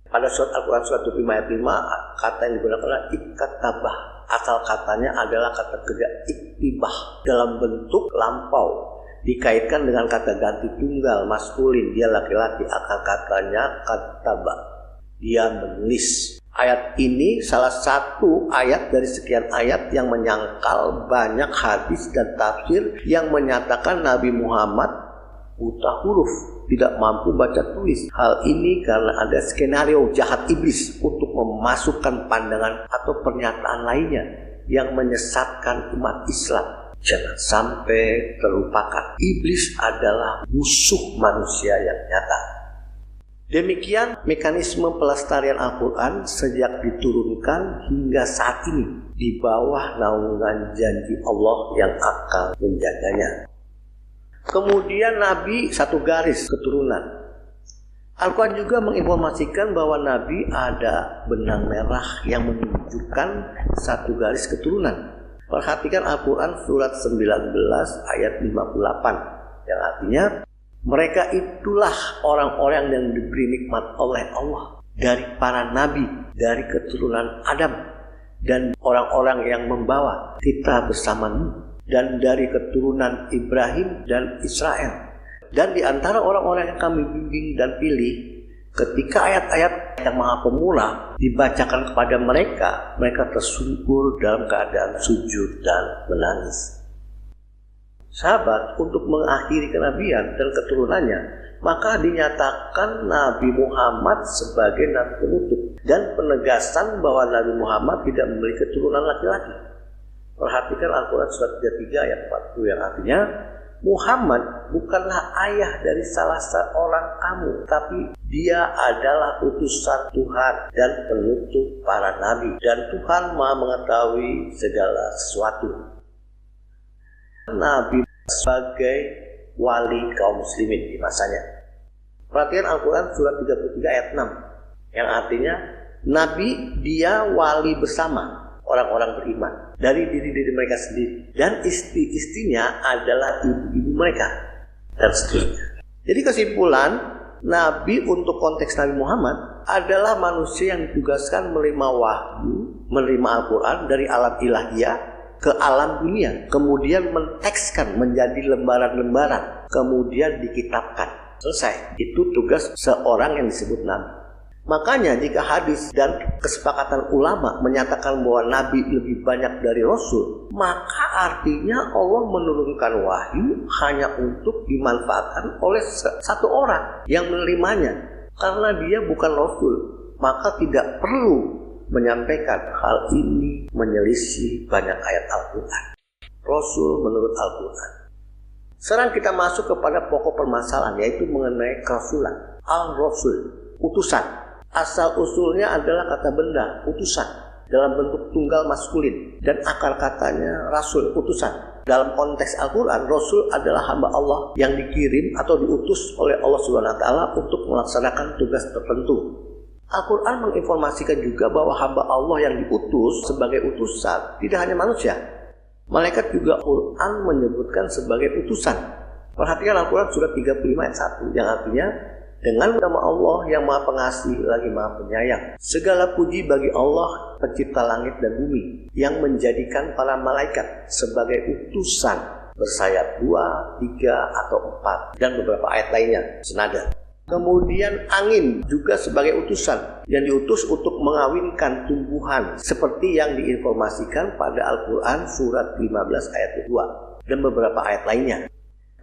Pada surat Al-Quran surat 25 ayat 5, kata yang digunakan adalah ikkatabah. Asal katanya adalah kata kerja iktibah dalam bentuk lampau, dikaitkan dengan kata ganti tunggal maskulin, dia laki-laki, akar katanya kataba, dia menulis. Ayat ini salah satu ayat dari sekian ayat yang menyangkal banyak hadis dan tafsir yang menyatakan Nabi Muhammad buta huruf, tidak mampu baca tulis. Hal ini karena ada skenario jahat iblis untuk memasukkan pandangan atau pernyataan lainnya yang menyesatkan umat Islam. Jangan sampai terlupakan, iblis adalah musuh manusia yang nyata. Demikian mekanisme pelestarian Al-Quran sejak diturunkan hingga saat ini di bawah naungan janji Allah yang akan menjaganya. Kemudian Nabi satu garis keturunan. Al-Quran juga menginformasikan bahwa Nabi ada benang merah yang menunjukkan satu garis keturunan. Perhatikan Al-Quran surat 19 ayat 58 yang artinya, Mereka itulah orang-orang yang diberi nikmat oleh Allah dari para nabi, dari keturunan Adam, dan orang-orang yang membawa kita bersama Nuh, dan dari keturunan Ibrahim dan Israel. Dan di antara orang-orang yang kami bimbing dan pilih, ketika ayat-ayat yang Maha Pemurah dibacakan kepada mereka, mereka tersungkur dalam keadaan sujud dan menangis. Sahabat, untuk mengakhiri kenabian dan keturunannya, maka dinyatakan Nabi Muhammad sebagai Nabi penutup dan penegasan bahwa Nabi Muhammad tidak memiliki keturunan laki-laki. Perhatikan Al-Quran surat 33 ayat 40 yang artinya, Muhammad bukanlah ayah dari salah seorang kamu, tapi dia adalah utusan Tuhan dan penutup para nabi, dan Tuhan Maha mengetahui segala sesuatu. Nabi sebagai wali kaum muslimin di masanya. Perhatikan Al-Quran surat 33 ayat 6 yang artinya Nabi dia wali bersama orang-orang beriman dari diri mereka sendiri, dan istri-istrinya adalah ibu-ibu mereka, dan seterusnya. Jadi kesimpulan, Nabi untuk konteks Nabi Muhammad adalah manusia yang ditugaskan menerima wahyu, menerima Al-Quran dari alam ilahiyah ke alam dunia, kemudian mentekskan menjadi lembaran-lembaran, kemudian dikitabkan. Selesai. Itu tugas seorang yang disebut Nabi. Makanya jika hadis dan kesepakatan ulama menyatakan bahwa Nabi lebih banyak dari Rasul, maka artinya Allah menurunkan wahyu hanya untuk dimanfaatkan oleh satu orang yang menerimanya. Karena dia bukan Rasul, maka tidak perlu menyampaikan hal ini menyelisih banyak ayat Al-Quran. Rasul menurut Al-Quran. Sekarang kita masuk kepada pokok permasalahan, yaitu mengenai kerasulan. Al-Rasul, utusan. Asal usulnya adalah kata benda, utusan, dalam bentuk tunggal maskulin, dan akar katanya rasul, utusan. Dalam konteks Al-Quran, Rasul adalah hamba Allah yang dikirim atau diutus oleh Allah SWT untuk melaksanakan tugas tertentu. Al-Quran menginformasikan juga bahwa hamba Allah yang diutus sebagai utusan tidak hanya manusia. Malaikat juga Al-Quran menyebutkan sebagai utusan. Perhatikan Al-Quran surat 35 ayat 1 yang artinya, dengan nama Allah yang Maha Pengasih lagi Maha Penyayang. Segala puji bagi Allah pencipta langit dan bumi yang menjadikan para malaikat sebagai utusan bersayap 2, 3, atau 4 dan beberapa ayat lainnya senada. Kemudian angin juga sebagai utusan yang diutus untuk mengawinkan tumbuhan seperti yang diinformasikan pada Al-Quran surat 15 ayat 2 dan beberapa ayat lainnya.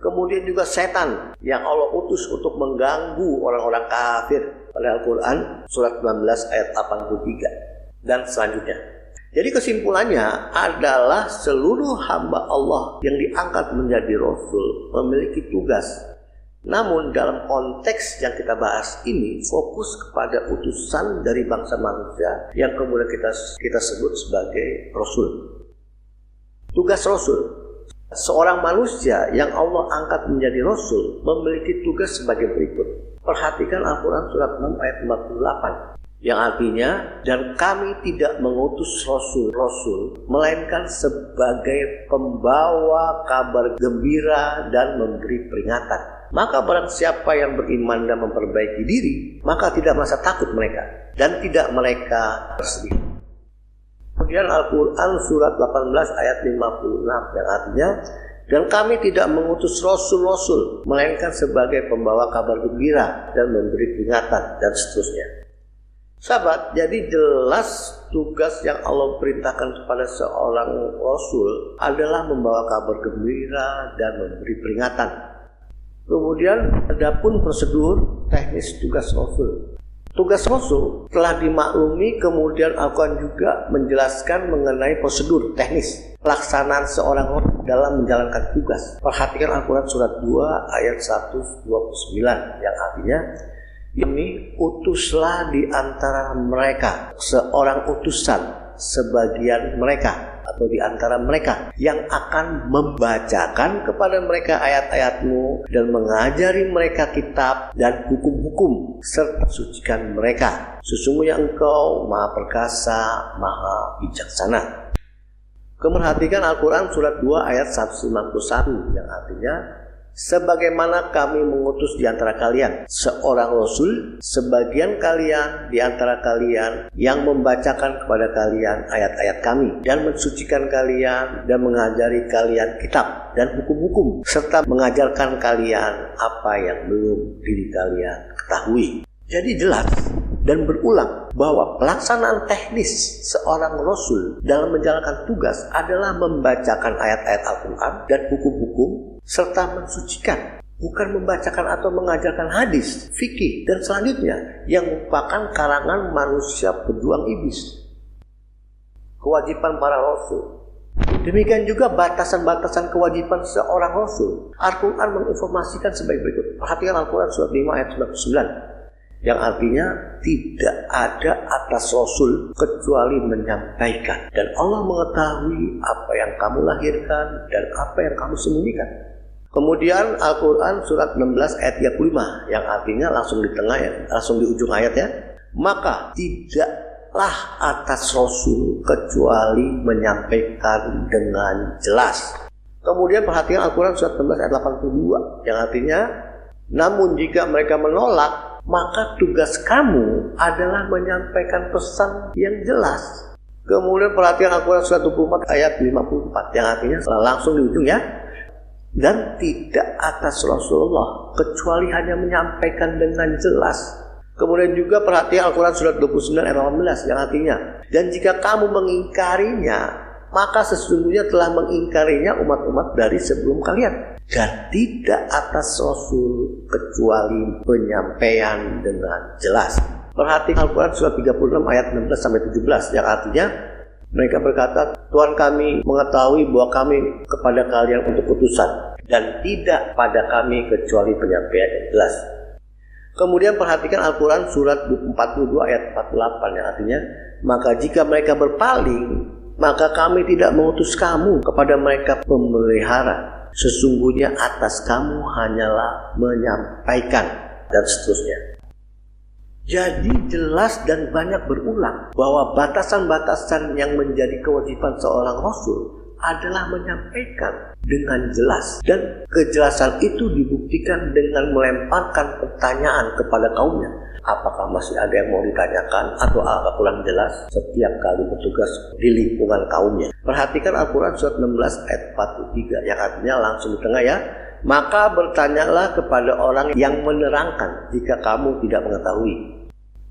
Kemudian juga setan yang Allah utus untuk mengganggu orang-orang kafir pada Al-Quran surat 19 ayat 83 dan selanjutnya. Jadi kesimpulannya adalah seluruh hamba Allah yang diangkat menjadi Rasul memiliki tugas. Namun dalam konteks yang kita bahas ini fokus kepada utusan dari bangsa manusia yang kemudian kita sebut sebagai Rasul. Tugas Rasul. Seorang manusia yang Allah angkat menjadi Rasul memiliki tugas sebagai berikut. Perhatikan Al-Quran surat 6 ayat 48 yang artinya, dan kami tidak mengutus Rasul melainkan sebagai pembawa kabar gembira dan memberi peringatan. Maka barang siapa yang beriman dan memperbaiki diri, maka tidak merasa takut mereka dan tidak mereka bersedih. Kemudian Al-Quran surat 18 ayat 56 yang artinya, dan kami tidak mengutus Rasul melainkan sebagai pembawa kabar gembira dan memberi peringatan, dan seterusnya. Sahabat, jadi jelas tugas yang Allah perintahkan kepada seorang Rasul adalah membawa kabar gembira dan memberi peringatan. Kemudian adapun prosedur teknis tugas Rasul. Tugas Rasul telah dimaklumi, kemudian Al-Quran juga menjelaskan mengenai prosedur teknis pelaksanaan seorang Rasul dalam menjalankan tugas. Perhatikan Al-Quran surat 2 ayat 129 yang artinya, ini utuslah di antara mereka seorang utusan sebagian mereka atau di antara mereka yang akan membacakan kepada mereka ayat-ayatmu dan mengajari mereka kitab dan hukum-hukum serta sucikan mereka. Sesungguhnya engkau maha perkasa, maha bijaksana. Kemerhatikan Al-Quran surat 2 ayat 191 yang artinya, sebagaimana kami mengutus di antara kalian seorang rasul, sebagian kalian di antara kalian yang membacakan kepada kalian ayat-ayat kami dan mensucikan kalian dan mengajari kalian kitab dan hukum-hukum serta mengajarkan kalian apa yang belum diri kalian ketahui. Jadi jelas dan berulang bahwa pelaksanaan teknis seorang rasul dalam menjalankan tugas adalah membacakan ayat-ayat Al-Quran dan hukum-hukum serta mensucikan, bukan membacakan atau mengajarkan hadis, fikih, dan selanjutnya yang merupakan karangan manusia pejuang iblis. Kewajiban para rasul. Demikian juga batasan-batasan kewajiban seorang rasul. Al-Quran menginformasikan sebagai berikut. Perhatikan Al-Quran surat 5 ayat 99. Yang artinya tidak ada atas rasul kecuali menyampaikan, dan Allah mengetahui apa yang kamu lahirkan dan apa yang kamu sembunyikan. Kemudian Al-Quran surat 16 ayat 35 yang artinya langsung di tengah ya, langsung di ujung ayat ya. Maka tidaklah atas rasul kecuali menyampaikan dengan jelas. Kemudian perhatikan Al-Quran surat 16 ayat 82 yang artinya, namun jika mereka menolak, maka tugas kamu adalah menyampaikan pesan yang jelas. Kemudian perhatian Al-Quran surat 24 ayat 54 yang artinya langsung di ujung ya. Dan tidak atas Rasulullah kecuali hanya menyampaikan dengan jelas. Kemudian juga perhatian Al-Quran surat 29 ayat 18 yang artinya, dan jika kamu mengingkarinya, maka sesungguhnya telah mengingkarinya umat-umat dari sebelum kalian. Dan tidak atas Rasul kecuali penyampaian dengan jelas. Perhatikan Al-Quran surat 36 ayat 16-17 yang artinya, mereka berkata, Tuhan kami mengetahui bahwa kami kepada kalian untuk utusan, dan tidak pada kami kecuali penyampaian yang jelas. Kemudian perhatikan Al-Quran surat 42 ayat 48 yang artinya, maka jika mereka berpaling, maka kami tidak mengutus kamu kepada mereka pemelihara. Sesungguhnya atas kamu hanyalah menyampaikan, dan seterusnya. Jadi jelas dan banyak berulang bahwa batasan-batasan yang menjadi kewajiban seorang rasul adalah menyampaikan dengan jelas, dan kejelasan itu dibuktikan dengan melemparkan pertanyaan kepada kaumnya. Apakah masih ada yang mau ditanyakan atau agak kurang jelas setiap kali bertugas di lingkungan kaumnya. Perhatikan Al-Quran surat 16 ayat 43 yang artinya langsung di tengah ya. Maka bertanyalah kepada orang yang menerangkan jika kamu tidak mengetahui.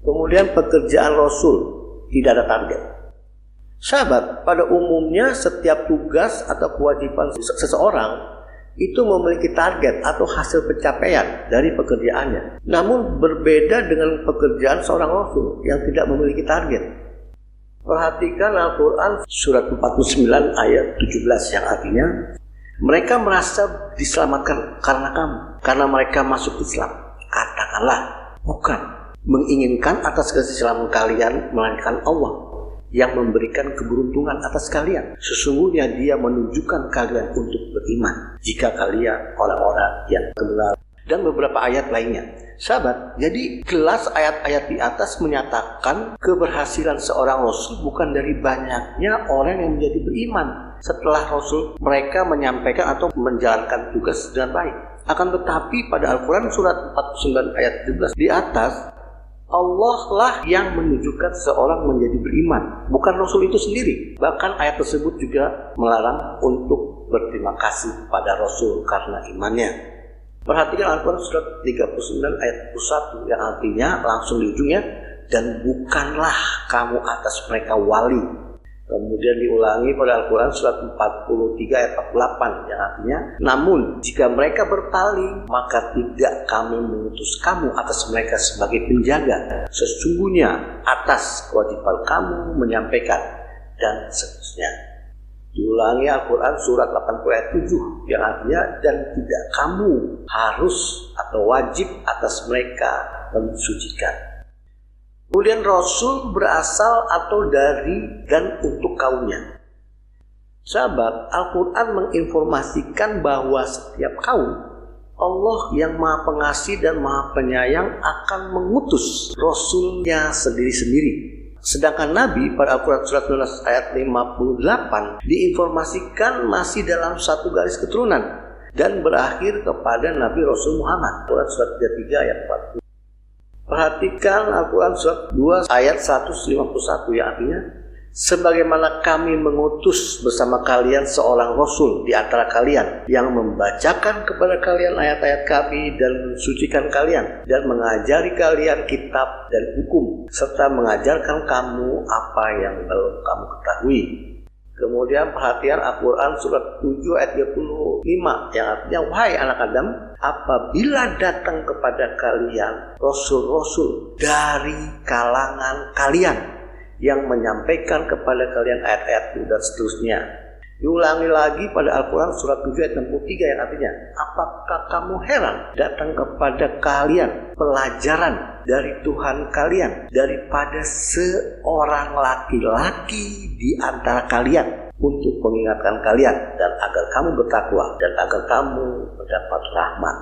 Kemudian pekerjaan Rasul tidak ada target. Sahabat, pada umumnya setiap tugas atau kewajiban seseorang itu memiliki target atau hasil pencapaian dari pekerjaannya. Namun berbeda dengan pekerjaan seorang Rasul yang tidak memiliki target. Perhatikan Al-Quran surat 49 ayat 17 yang artinya, mereka merasa diselamatkan karena kamu, karena mereka masuk Islam. Katakanlah, bukan menginginkan atas keselamatan kalian, melainkan Allah yang memberikan keberuntungan atas kalian. Sesungguhnya Dia menunjukkan kalian untuk beriman jika kalian orang-orang yang benar. Dan beberapa ayat lainnya. Sahabat, jadi jelas ayat-ayat di atas menyatakan keberhasilan seorang Rasul bukan dari banyaknya orang yang menjadi beriman setelah Rasul mereka menyampaikan atau menjalankan tugas dengan baik. Akan tetapi pada Al-Quran surat 49 ayat 17 di atas, Allah lah yang menunjukkan seorang menjadi beriman, bukan Rasul itu sendiri. Bahkan ayat tersebut juga melarang untuk berterima kasih pada Rasul karena imannya. Perhatikan Al-Quran surat 39 ayat 1 yang artinya langsung di ujungnya, dan bukanlah kamu atas mereka wali. Kemudian diulangi pada Al-Quran surat 43 ayat 48 yang artinya, namun jika mereka berpaling, maka tidak kami mengutus kamu atas mereka sebagai penjaga. Sesungguhnya atas kewajiban kamu menyampaikan, dan seterusnya. Diulangi Al-Quran surat 80 ayat 7 yang artinya, dan tidak kamu harus atau wajib atas mereka mensucikan. Kemudian Rasul berasal atau dari dan untuk kaumnya. Sahabat, Al-Quran menginformasikan bahwa setiap kaum, Allah yang Maha Pengasih dan Maha Penyayang akan mengutus Rasulnya sendiri-sendiri. Sedangkan Nabi pada Al-Quran surat 19 ayat 58 diinformasikan masih dalam satu garis keturunan, dan berakhir kepada Nabi Rasul Muhammad. Quran surat 33 ayat 40. Perhatikan Al-Quran surat 2 ayat 151 yang artinya, sebagaimana kami mengutus bersama kalian seorang Rasul di antara kalian yang membacakan kepada kalian ayat-ayat kami dan mensucikan kalian dan mengajari kalian kitab dan hukum serta mengajarkan kamu apa yang belum kamu ketahui. Kemudian perhatian Al-Quran surat 7 ayat 25 yang artinya, wahai anak Adam, apabila datang kepada kalian rasul-rasul dari kalangan kalian yang menyampaikan kepada kalian ayat-ayat dan seterusnya. Diulangi lagi pada Al-Quran surat 7 ayat 63 yang artinya, apakah kamu heran datang kepada kalian pelajaran dari Tuhan kalian daripada seorang laki-laki di antara kalian untuk mengingatkan kalian dan agar kamu bertakwa dan agar kamu mendapat rahmat.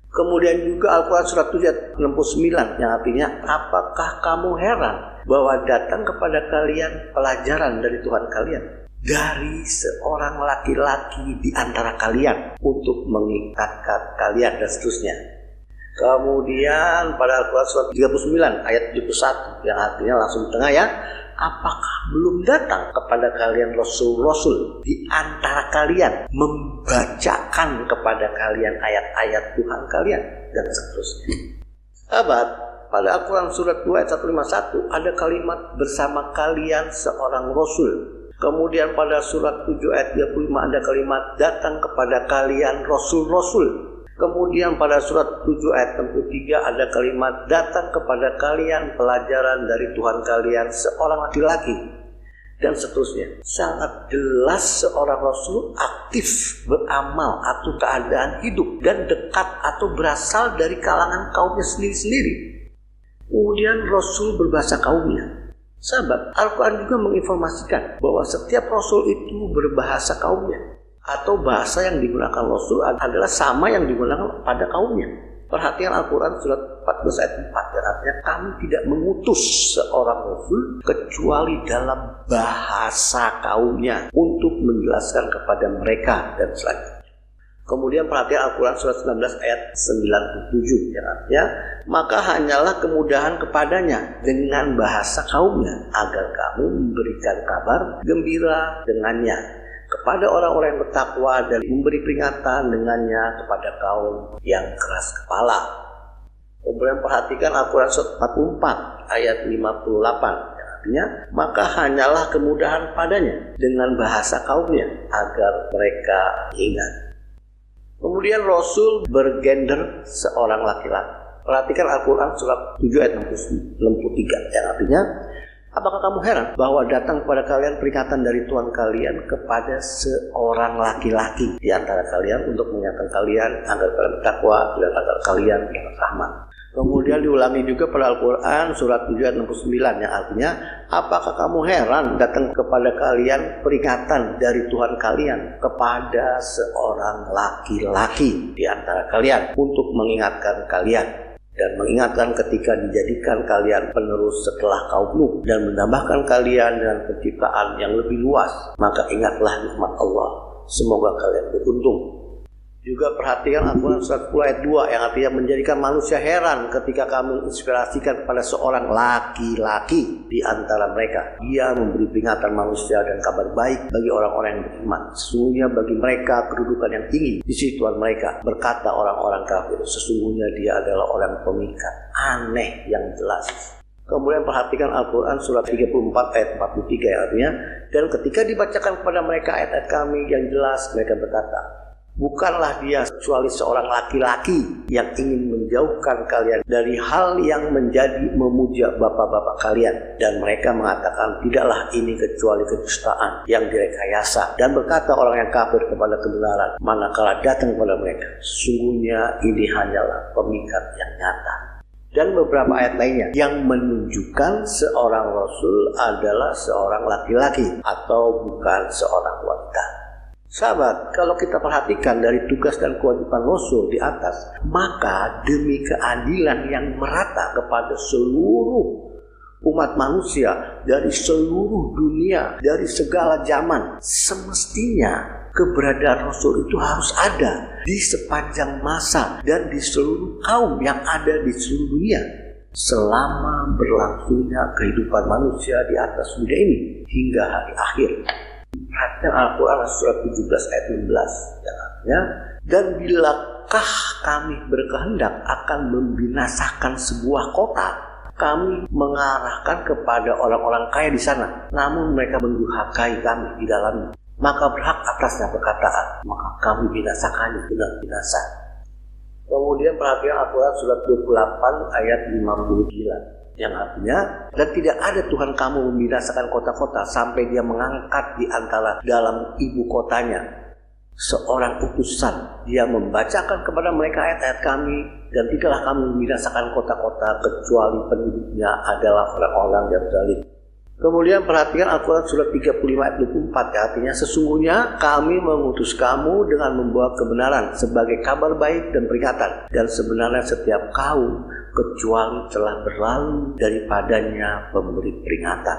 Kemudian juga Al-Quran surat 7 ayat 69 yang artinya, apakah kamu heran bahwa datang kepada kalian pelajaran dari Tuhan kalian dari seorang laki-laki di antara kalian untuk mengingatkan kalian dan seterusnya. Kemudian pada Al-Quran surat 39 ayat 71 yang artinya langsung di tengah ya, apakah belum datang kepada kalian rasul-rasul di antara kalian membacakan kepada kalian ayat-ayat Tuhan kalian dan seterusnya. Sahabat, pada Al-Quran surat 2 ayat 151 ada kalimat bersama kalian seorang rasul. Kemudian pada surat 7 ayat 35 ada kalimat datang kepada kalian rasul-rasul. Kemudian pada surat 7 ayat 63 ada kalimat datang kepada kalian pelajaran dari Tuhan kalian seorang laki-laki dan seterusnya. Sangat jelas seorang rasul aktif beramal atau keadaan hidup dan dekat atau berasal dari kalangan kaumnya sendiri-sendiri. Kemudian rasul berbahasa kaumnya. Sahabat, Al-Quran juga menginformasikan bahwa setiap rasul itu berbahasa kaumnya, atau bahasa yang digunakan rasul adalah sama yang digunakan pada kaumnya. Perhatian Al-Quran surat 14 ayat 4 dan artinya, kami tidak mengutus seorang rasul kecuali dalam bahasa kaumnya untuk menjelaskan kepada mereka dan selanjutnya. Kemudian perhatian Al-Quran surat 19 ayat 97 yang artinya, maka hanyalah kemudahan kepadanya dengan bahasa kaumnya agar kamu memberikan kabar gembira dengannya kepada orang-orang yang bertakwa dan memberi peringatan dengannya kepada kaum yang keras kepala. Kemudian perhatikan Al-Quran surat 44 ayat 58 yang artinya, maka hanyalah kemudahan padanya dengan bahasa kaumnya agar mereka ingat. Kemudian Rasul bergender seorang laki-laki. Perhatikan Al-Quran surat 7 ayat 63 yang artinya, apakah kamu heran bahwa datang kepada kalian peringatan dari Tuhan kalian kepada seorang laki-laki di antara kalian untuk mengingatkan kalian agar kalian bertakwa dan agar kalian mendapat rahmat. Kemudian diulangi juga pada Al-Quran surat 7 ayat 69 yang artinya, apakah kamu heran datang kepada kalian peringatan dari Tuhan kalian kepada seorang laki-laki di antara kalian untuk mengingatkan kalian dan mengingatkan ketika dijadikan kalian penerus setelah kaum Nuh dan menambahkan kalian dengan penciptaan yang lebih luas, maka ingatlah nikmat Allah, semoga kalian beruntung. Juga perhatikan Al-Quran surat 10 ayat 2 yang artinya, menjadikan manusia heran ketika kamu menginspirasikan kepada seorang laki-laki di antara mereka. Dia memberi peringatan manusia dan kabar baik bagi orang-orang yang beriman. Sesungguhnya bagi mereka kedudukan yang tinggi di sisi Tuhan mereka. Berkata orang-orang kafir, sesungguhnya dia adalah orang pemikat. Aneh yang jelas. Kemudian perhatikan Al-Quran surat 34 ayat 43 yang artinya, dan ketika dibacakan kepada mereka ayat-ayat kami yang jelas, mereka berkata, bukanlah dia kecuali seorang laki-laki yang ingin menjauhkan kalian dari hal yang menjadi memuja bapak-bapak kalian. Dan mereka mengatakan, tidaklah ini kecuali kedustaan yang direkayasa. Dan berkata orang yang kafir kepada kebenaran manakala datang kepada mereka, sesungguhnya ini hanyalah pemikat yang nyata. Dan beberapa ayat lainnya yang menunjukkan seorang rasul adalah seorang laki-laki atau bukan seorang wanita. Sahabat, kalau kita perhatikan dari tugas dan kewajiban Rasul di atas, maka demi keadilan yang merata kepada seluruh umat manusia dari seluruh dunia, dari segala zaman. Semestinya keberadaan Rasul itu harus ada di sepanjang masa dan di seluruh kaum yang ada di seluruh dunia selama berlangsungnya kehidupan manusia di atas dunia ini hingga hari akhir. Perhatikan Al-Quran surat 17 ayat 16 yang artinya, dan bilakah kami berkehendak akan membinasakan sebuah kota, kami mengarahkan kepada orang-orang kaya di sana, namun mereka mendurhakai kami di dalamnya, maka berhak atasnya perkataan, maka kami binasakannya dengan binasa. Kemudian perhatikan Al-Quran surat 28 ayat 59 yang artinya, dan tidak ada Tuhan kamu membinasakan kota-kota sampai dia mengangkat di antara dalam ibu kotanya seorang utusan, dia membacakan kepada mereka ayat-ayat kami, dan tidaklah kami membinasakan kota-kota kecuali penduduknya adalah orang-orang yang zalim. Kemudian perhatikan Al-Quran surat 35 ayat 24 artinya, sesungguhnya kami mengutus kamu dengan membawa kebenaran sebagai kabar baik dan peringatan, dan sebenarnya setiap kaum kecuali telah berlalu daripadanya pemberi peringatan.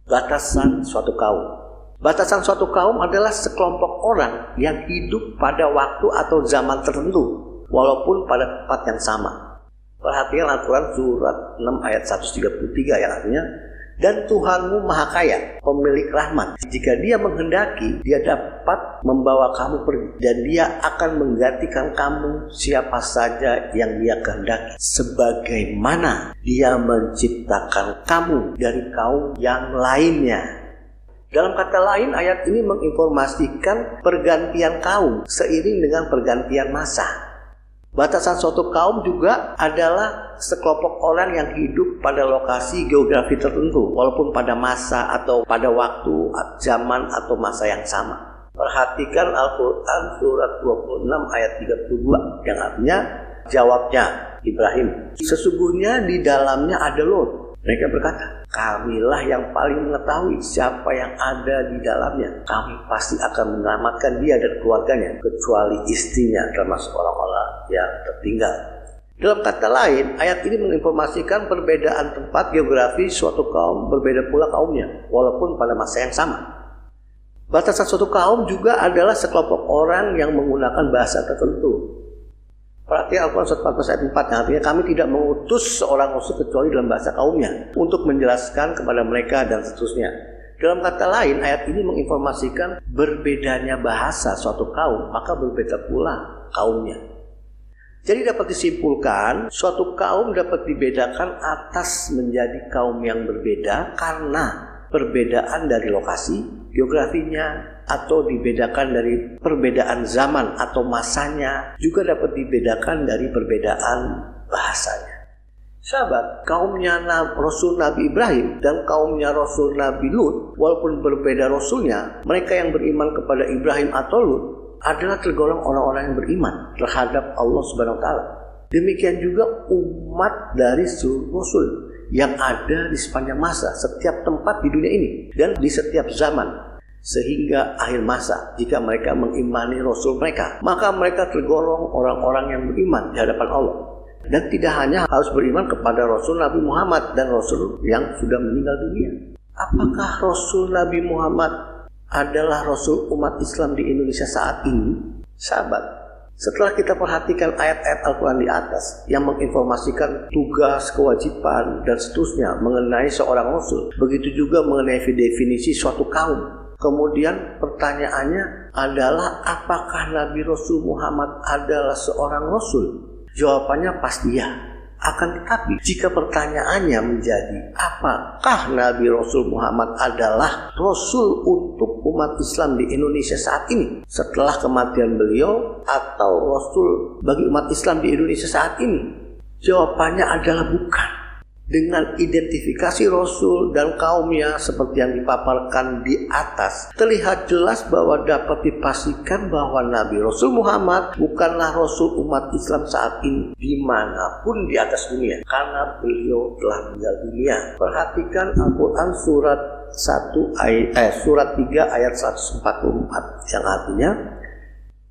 Batasan suatu kaum. Batasan suatu kaum adalah sekelompok orang yang hidup pada waktu atau zaman tertentu walaupun pada tempat yang sama. Perhatikan Al-Quran surat 6 ayat 133 yang artinya, dan Tuhanmu maha kaya, pemilik rahmat. Jika dia menghendaki, dia dapat membawa kamu pergi, dan dia akan menggantikan kamu siapa saja yang dia kehendaki, sebagaimana dia menciptakan kamu dari kaum yang lainnya. Dalam kata lain, ayat ini menginformasikan pergantian kaum seiring dengan pergantian masa. Batasan suatu kaum juga adalah sekelompok orang yang hidup pada lokasi geografi tertentu walaupun pada masa atau pada waktu, zaman atau masa yang sama. Perhatikan Al-Quran surat 26 ayat 32 yang artinya, jawabnya Ibrahim, sesungguhnya di dalamnya ada Lot. Mereka berkata, kamilah yang paling mengetahui siapa yang ada di dalamnya. Kami pasti akan menyelamatkan dia dan keluarganya, kecuali istrinya termasuk orang-orang yang tertinggal. Dalam kata lain, ayat ini menginformasikan perbedaan tempat geografi suatu kaum berbeda pula kaumnya, walaupun pada masa yang sama. Batasan suatu kaum juga adalah sekelompok orang yang menggunakan bahasa tertentu. Perhatikan Al-Quran surat 14 ayat 4 yang artinya, kami tidak mengutus seorang rasul kecuali dalam bahasa kaumnya untuk menjelaskan kepada mereka dan seterusnya. Dalam kata lain, ayat ini menginformasikan berbedanya bahasa suatu kaum, maka berbeda pula kaumnya. Jadi dapat disimpulkan, suatu kaum dapat dibedakan atas menjadi kaum yang berbeda karena perbedaan dari lokasi, geografinya, atau dibedakan dari perbedaan zaman atau masanya, juga dapat dibedakan dari perbedaan bahasanya. Sahabat, kaumnya Rasul Nabi Ibrahim dan kaumnya Rasul Nabi Lut, walaupun berbeda Rasulnya, mereka yang beriman kepada Ibrahim atau Lut adalah tergolong orang-orang yang beriman terhadap Allah Subhanahu wa Ta'ala. Demikian juga umat dari seluruh Rasul yang ada di sepanjang masa, setiap tempat di dunia ini dan di setiap zaman sehingga akhir masa. Jika mereka mengimani Rasul mereka, maka mereka tergolong orang-orang yang beriman di hadapan Allah. Dan tidak hanya harus beriman kepada Rasul Nabi Muhammad dan Rasul yang sudah meninggal dunia. Apakah Rasul Nabi Muhammad adalah Rasul umat Islam di Indonesia saat ini? Sahabat, setelah kita perhatikan ayat-ayat Al-Quran di atas yang menginformasikan tugas, kewajiban, dan seterusnya mengenai seorang Rasul, begitu juga mengenai definisi suatu kaum. Kemudian pertanyaannya adalah, apakah Nabi Rasul Muhammad adalah seorang Rasul? Jawabannya pasti ya. Akan tetapi jika pertanyaannya menjadi, apakah Nabi Rasul Muhammad adalah Rasul untuk umat Islam di Indonesia saat ini setelah kematian beliau, atau Rasul bagi umat Islam di Indonesia saat ini? Jawabannya adalah bukan. Dengan identifikasi Rasul dan kaumnya seperti yang dipaparkan di atas, terlihat jelas bahwa dapat dipastikan bahwa Nabi Rasul Muhammad bukanlah Rasul umat Islam saat ini dimanapun di atas dunia, karena beliau telah meninggal dunia. Perhatikan Al-Quran surat 3 ayat 144 yang artinya,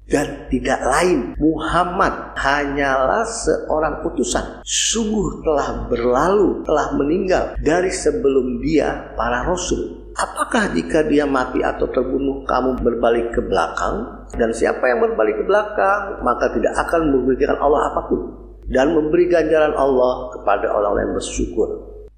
dan tidak lain Muhammad hanyalah seorang utusan. Sungguh telah berlalu, telah meninggal dari sebelum dia para rasul. Apakah jika dia mati atau terbunuh kamu berbalik ke belakang? Dan siapa yang berbalik ke belakang maka tidak akan memberikan Allah apapun dan memberi ganjaran Allah kepada orang-orang yang bersyukur.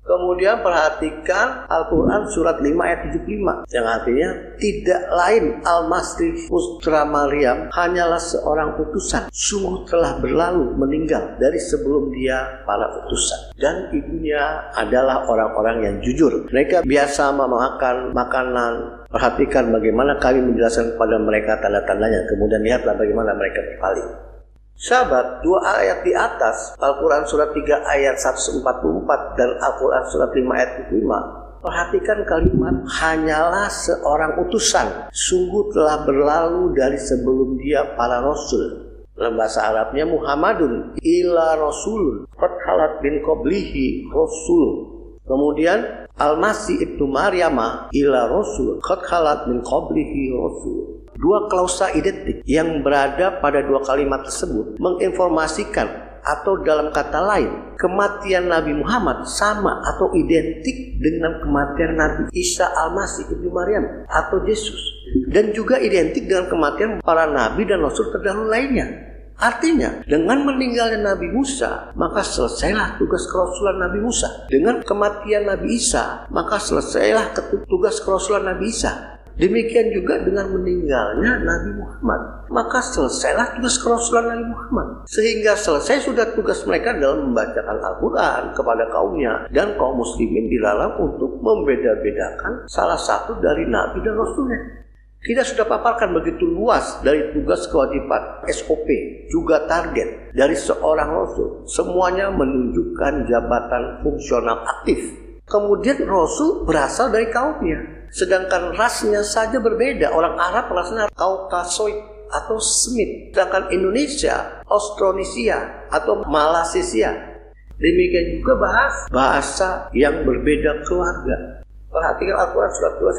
Kemudian perhatikan Al-Quran surat 5 ayat 75 yang artinya tidak lain Al-Masih putra Maryam hanyalah seorang utusan. Sungguh telah berlalu meninggal dari sebelum dia para utusan. Dan ibunya adalah orang-orang yang jujur. Mereka biasa memakan makanan. Perhatikan bagaimana kami menjelaskan kepada mereka tanda-tandanya. Kemudian lihatlah bagaimana mereka berpaling. Sahabat, 2 ayat di atas, Al-Quran surat 3 ayat 144 dan Al-Quran surat 5 ayat 5. Perhatikan kalimat hanyalah seorang utusan. Sungguh telah berlalu dari sebelum dia para rasul. Dalam bahasa Arabnya Muhammadun ila rasulun qad khalat min qablihi rasul. Kemudian Al-Masih ibnu Maryamah ila rasul qad khalat min qablihi rasul. Dua klausa identik yang berada pada dua kalimat tersebut menginformasikan atau dalam kata lain kematian Nabi Muhammad sama atau identik dengan kematian Nabi Isa Al-Masih ibnu Maryam atau Yesus, dan juga identik dengan kematian para nabi dan rasul terdahulu lainnya. Artinya, dengan meninggalnya Nabi Musa, maka selesailah tugas kerasulan Nabi Musa. Dengan kematian Nabi Isa, maka selesailah tugas kerasulan Nabi Isa. Demikian juga dengan meninggalnya Nabi Muhammad, maka selesailah tugas kerasulan Nabi Muhammad. Sehingga selesai sudah tugas mereka dalam membacakan Al-Quran kepada kaumnya, dan kaum muslimin dilarang untuk membeda-bedakan salah satu dari Nabi dan Rasulnya. Kita sudah paparkan begitu luas dari tugas kewajiban SOP, juga target dari seorang Rasul. Semuanya menunjukkan jabatan fungsional aktif. Kemudian Rasul berasal dari kaumnya. Sedangkan rasnya saja berbeda. Orang Arab rasanya Kaukasoid atau Semit. Sedangkan Indonesia Austronesia atau Malaysia. Demikian juga bahasa yang berbeda keluarga. Perhatikan Al-Quran surat 2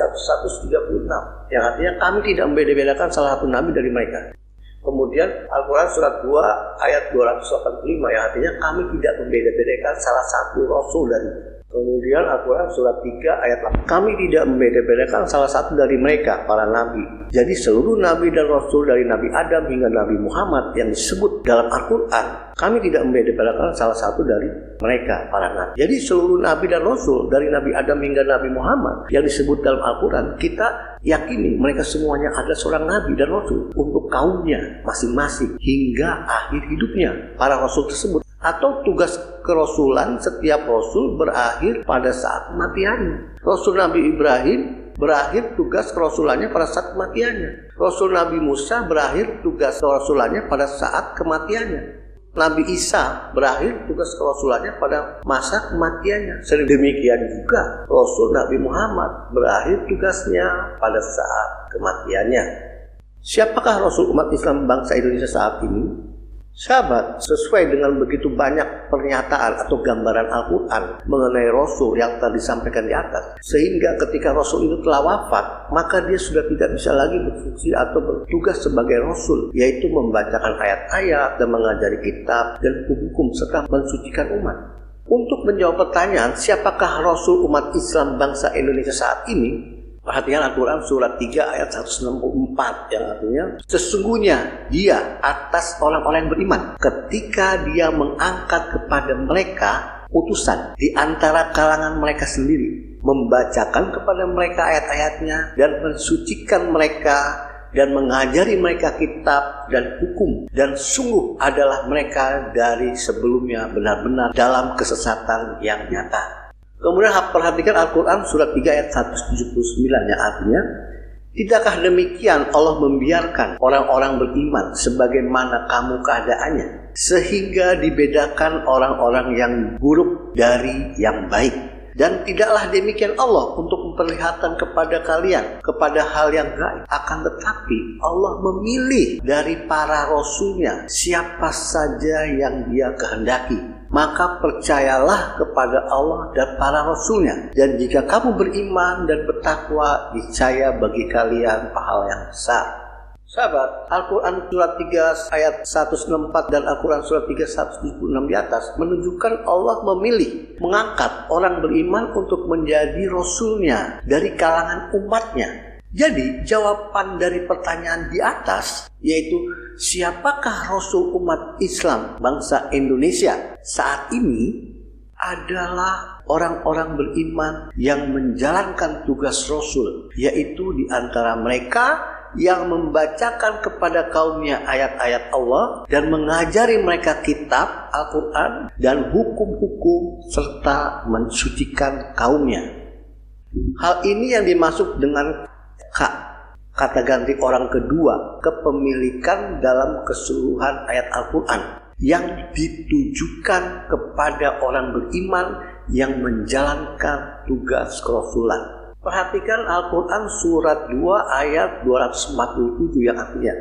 yang artinya kami tidak membeda-bedakan salah satu nabi dari mereka. Kemudian Al-Quran surat 2 ayat 285 yang artinya kami tidak membeda-bedakan salah satu rasul dari mereka. Kemudian Al-Quran surat 3 ayat 8. Kami tidak membeda-bedakan salah satu dari mereka, para nabi. Jadi seluruh nabi dan rasul dari Nabi Adam hingga Nabi Muhammad yang disebut dalam Al-Quran, kami tidak membeda-bedakan salah satu dari mereka, para nabi. Jadi seluruh nabi dan rasul dari Nabi Adam hingga Nabi Muhammad yang disebut dalam Al-Quran, kita yakini mereka semuanya adalah seorang nabi dan rasul untuk kaumnya masing-masing hingga akhir hidupnya para rasul tersebut. Atau tugas kerasulan setiap rasul berakhir pada saat kematiannya. Rasul Nabi Ibrahim berakhir tugas kerasulannya pada saat kematiannya. Rasul Nabi Musa berakhir tugas kerasulannya pada saat kematiannya. Nabi Isa berakhir tugas kerasulannya pada masa kematiannya. Sedemikian juga Rasul Nabi Muhammad berakhir tugasnya pada saat kematiannya. Siapakah Rasul umat Islam bangsa Indonesia saat ini? Sahabat, sesuai dengan begitu banyak pernyataan atau gambaran Al-Quran mengenai Rasul yang telah disampaikan di atas, sehingga ketika Rasul itu telah wafat, maka dia sudah tidak bisa lagi berfungsi atau bertugas sebagai Rasul, yaitu membacakan ayat-ayat dan mengajari kitab dan hukum serta mensucikan umat. Untuk menjawab pertanyaan, siapakah Rasul umat Islam bangsa Indonesia saat ini? Perhatikan Al-Quran surat 3 ayat 164 yang artinya sesungguhnya dia atas orang-orang yang beriman ketika dia mengangkat kepada mereka utusan di antara kalangan mereka sendiri, membacakan kepada mereka ayat-ayatnya dan mensucikan mereka dan mengajari mereka kitab dan hukum, dan sungguh adalah mereka dari sebelumnya benar-benar dalam kesesatan yang nyata. Kemudian perhatikan Al-Quran surat 3 ayat 179 yang artinya, tidakkah demikian Allah membiarkan orang-orang beriman sebagaimana kamu keadaannya, sehingga dibedakan orang-orang yang buruk dari yang baik. Dan tidaklah demikian Allah untuk memperlihatkan kepada kalian kepada hal yang gaib. Akan tetapi Allah memilih dari para rasulnya siapa saja yang dia kehendaki. Maka percayalah kepada Allah dan para rasulnya. Dan jika kamu beriman dan bertakwa, niscaya bagi kalian pahala yang besar. Sahabat, Al-Quran surat 3 ayat 164 dan Al-Quran surat 3 176 di atas menunjukkan Allah memilih mengangkat orang beriman untuk menjadi rasulnya dari kalangan umatnya. Jadi jawaban dari pertanyaan di atas yaitu siapakah rasul umat Islam bangsa Indonesia saat ini adalah orang-orang beriman yang menjalankan tugas rasul, yaitu di antara mereka yang membacakan kepada kaumnya ayat-ayat Allah dan mengajari mereka kitab Al-Quran dan hukum-hukum serta mensucikan kaumnya. Hal ini yang dimaksud dengan kata ganti orang kedua, kepemilikan dalam keseluruhan ayat Al-Quran yang ditujukan kepada orang beriman yang menjalankan tugas kerasulan. Perhatikan Al-Quran surat 2 ayat 247 yang artinya,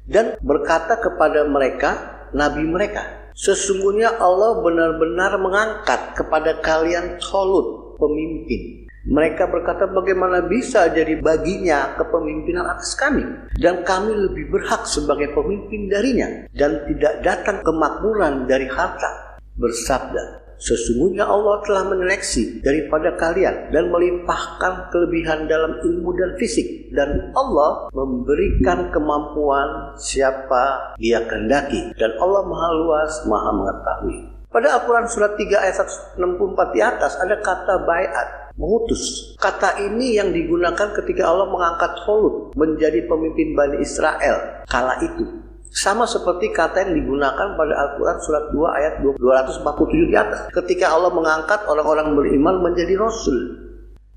dan berkata kepada mereka, nabi mereka, sesungguhnya Allah benar-benar mengangkat kepada kalian Talut, pemimpin. Mereka berkata, bagaimana bisa jadi baginya kepemimpinan atas kami, dan kami lebih berhak sebagai pemimpin darinya, dan tidak datang kemakmuran dari harta. Bersabda, sesungguhnya Allah telah menyeleksi daripada kalian dan melimpahkan kelebihan dalam ilmu dan fisik, dan Allah memberikan kemampuan siapa Dia kehendaki, dan Allah Maha Luas, Maha Mengetahui. Pada Al-Quran surat 3 ayat 164 di atas ada kata baiat, mengutus. Kata ini yang digunakan ketika Allah mengangkat Talut menjadi pemimpin Bani Israel kala itu. Sama seperti kata yang digunakan pada Al-Quran surat 2 ayat 247 di atas, ketika Allah mengangkat orang-orang beriman menjadi rasul.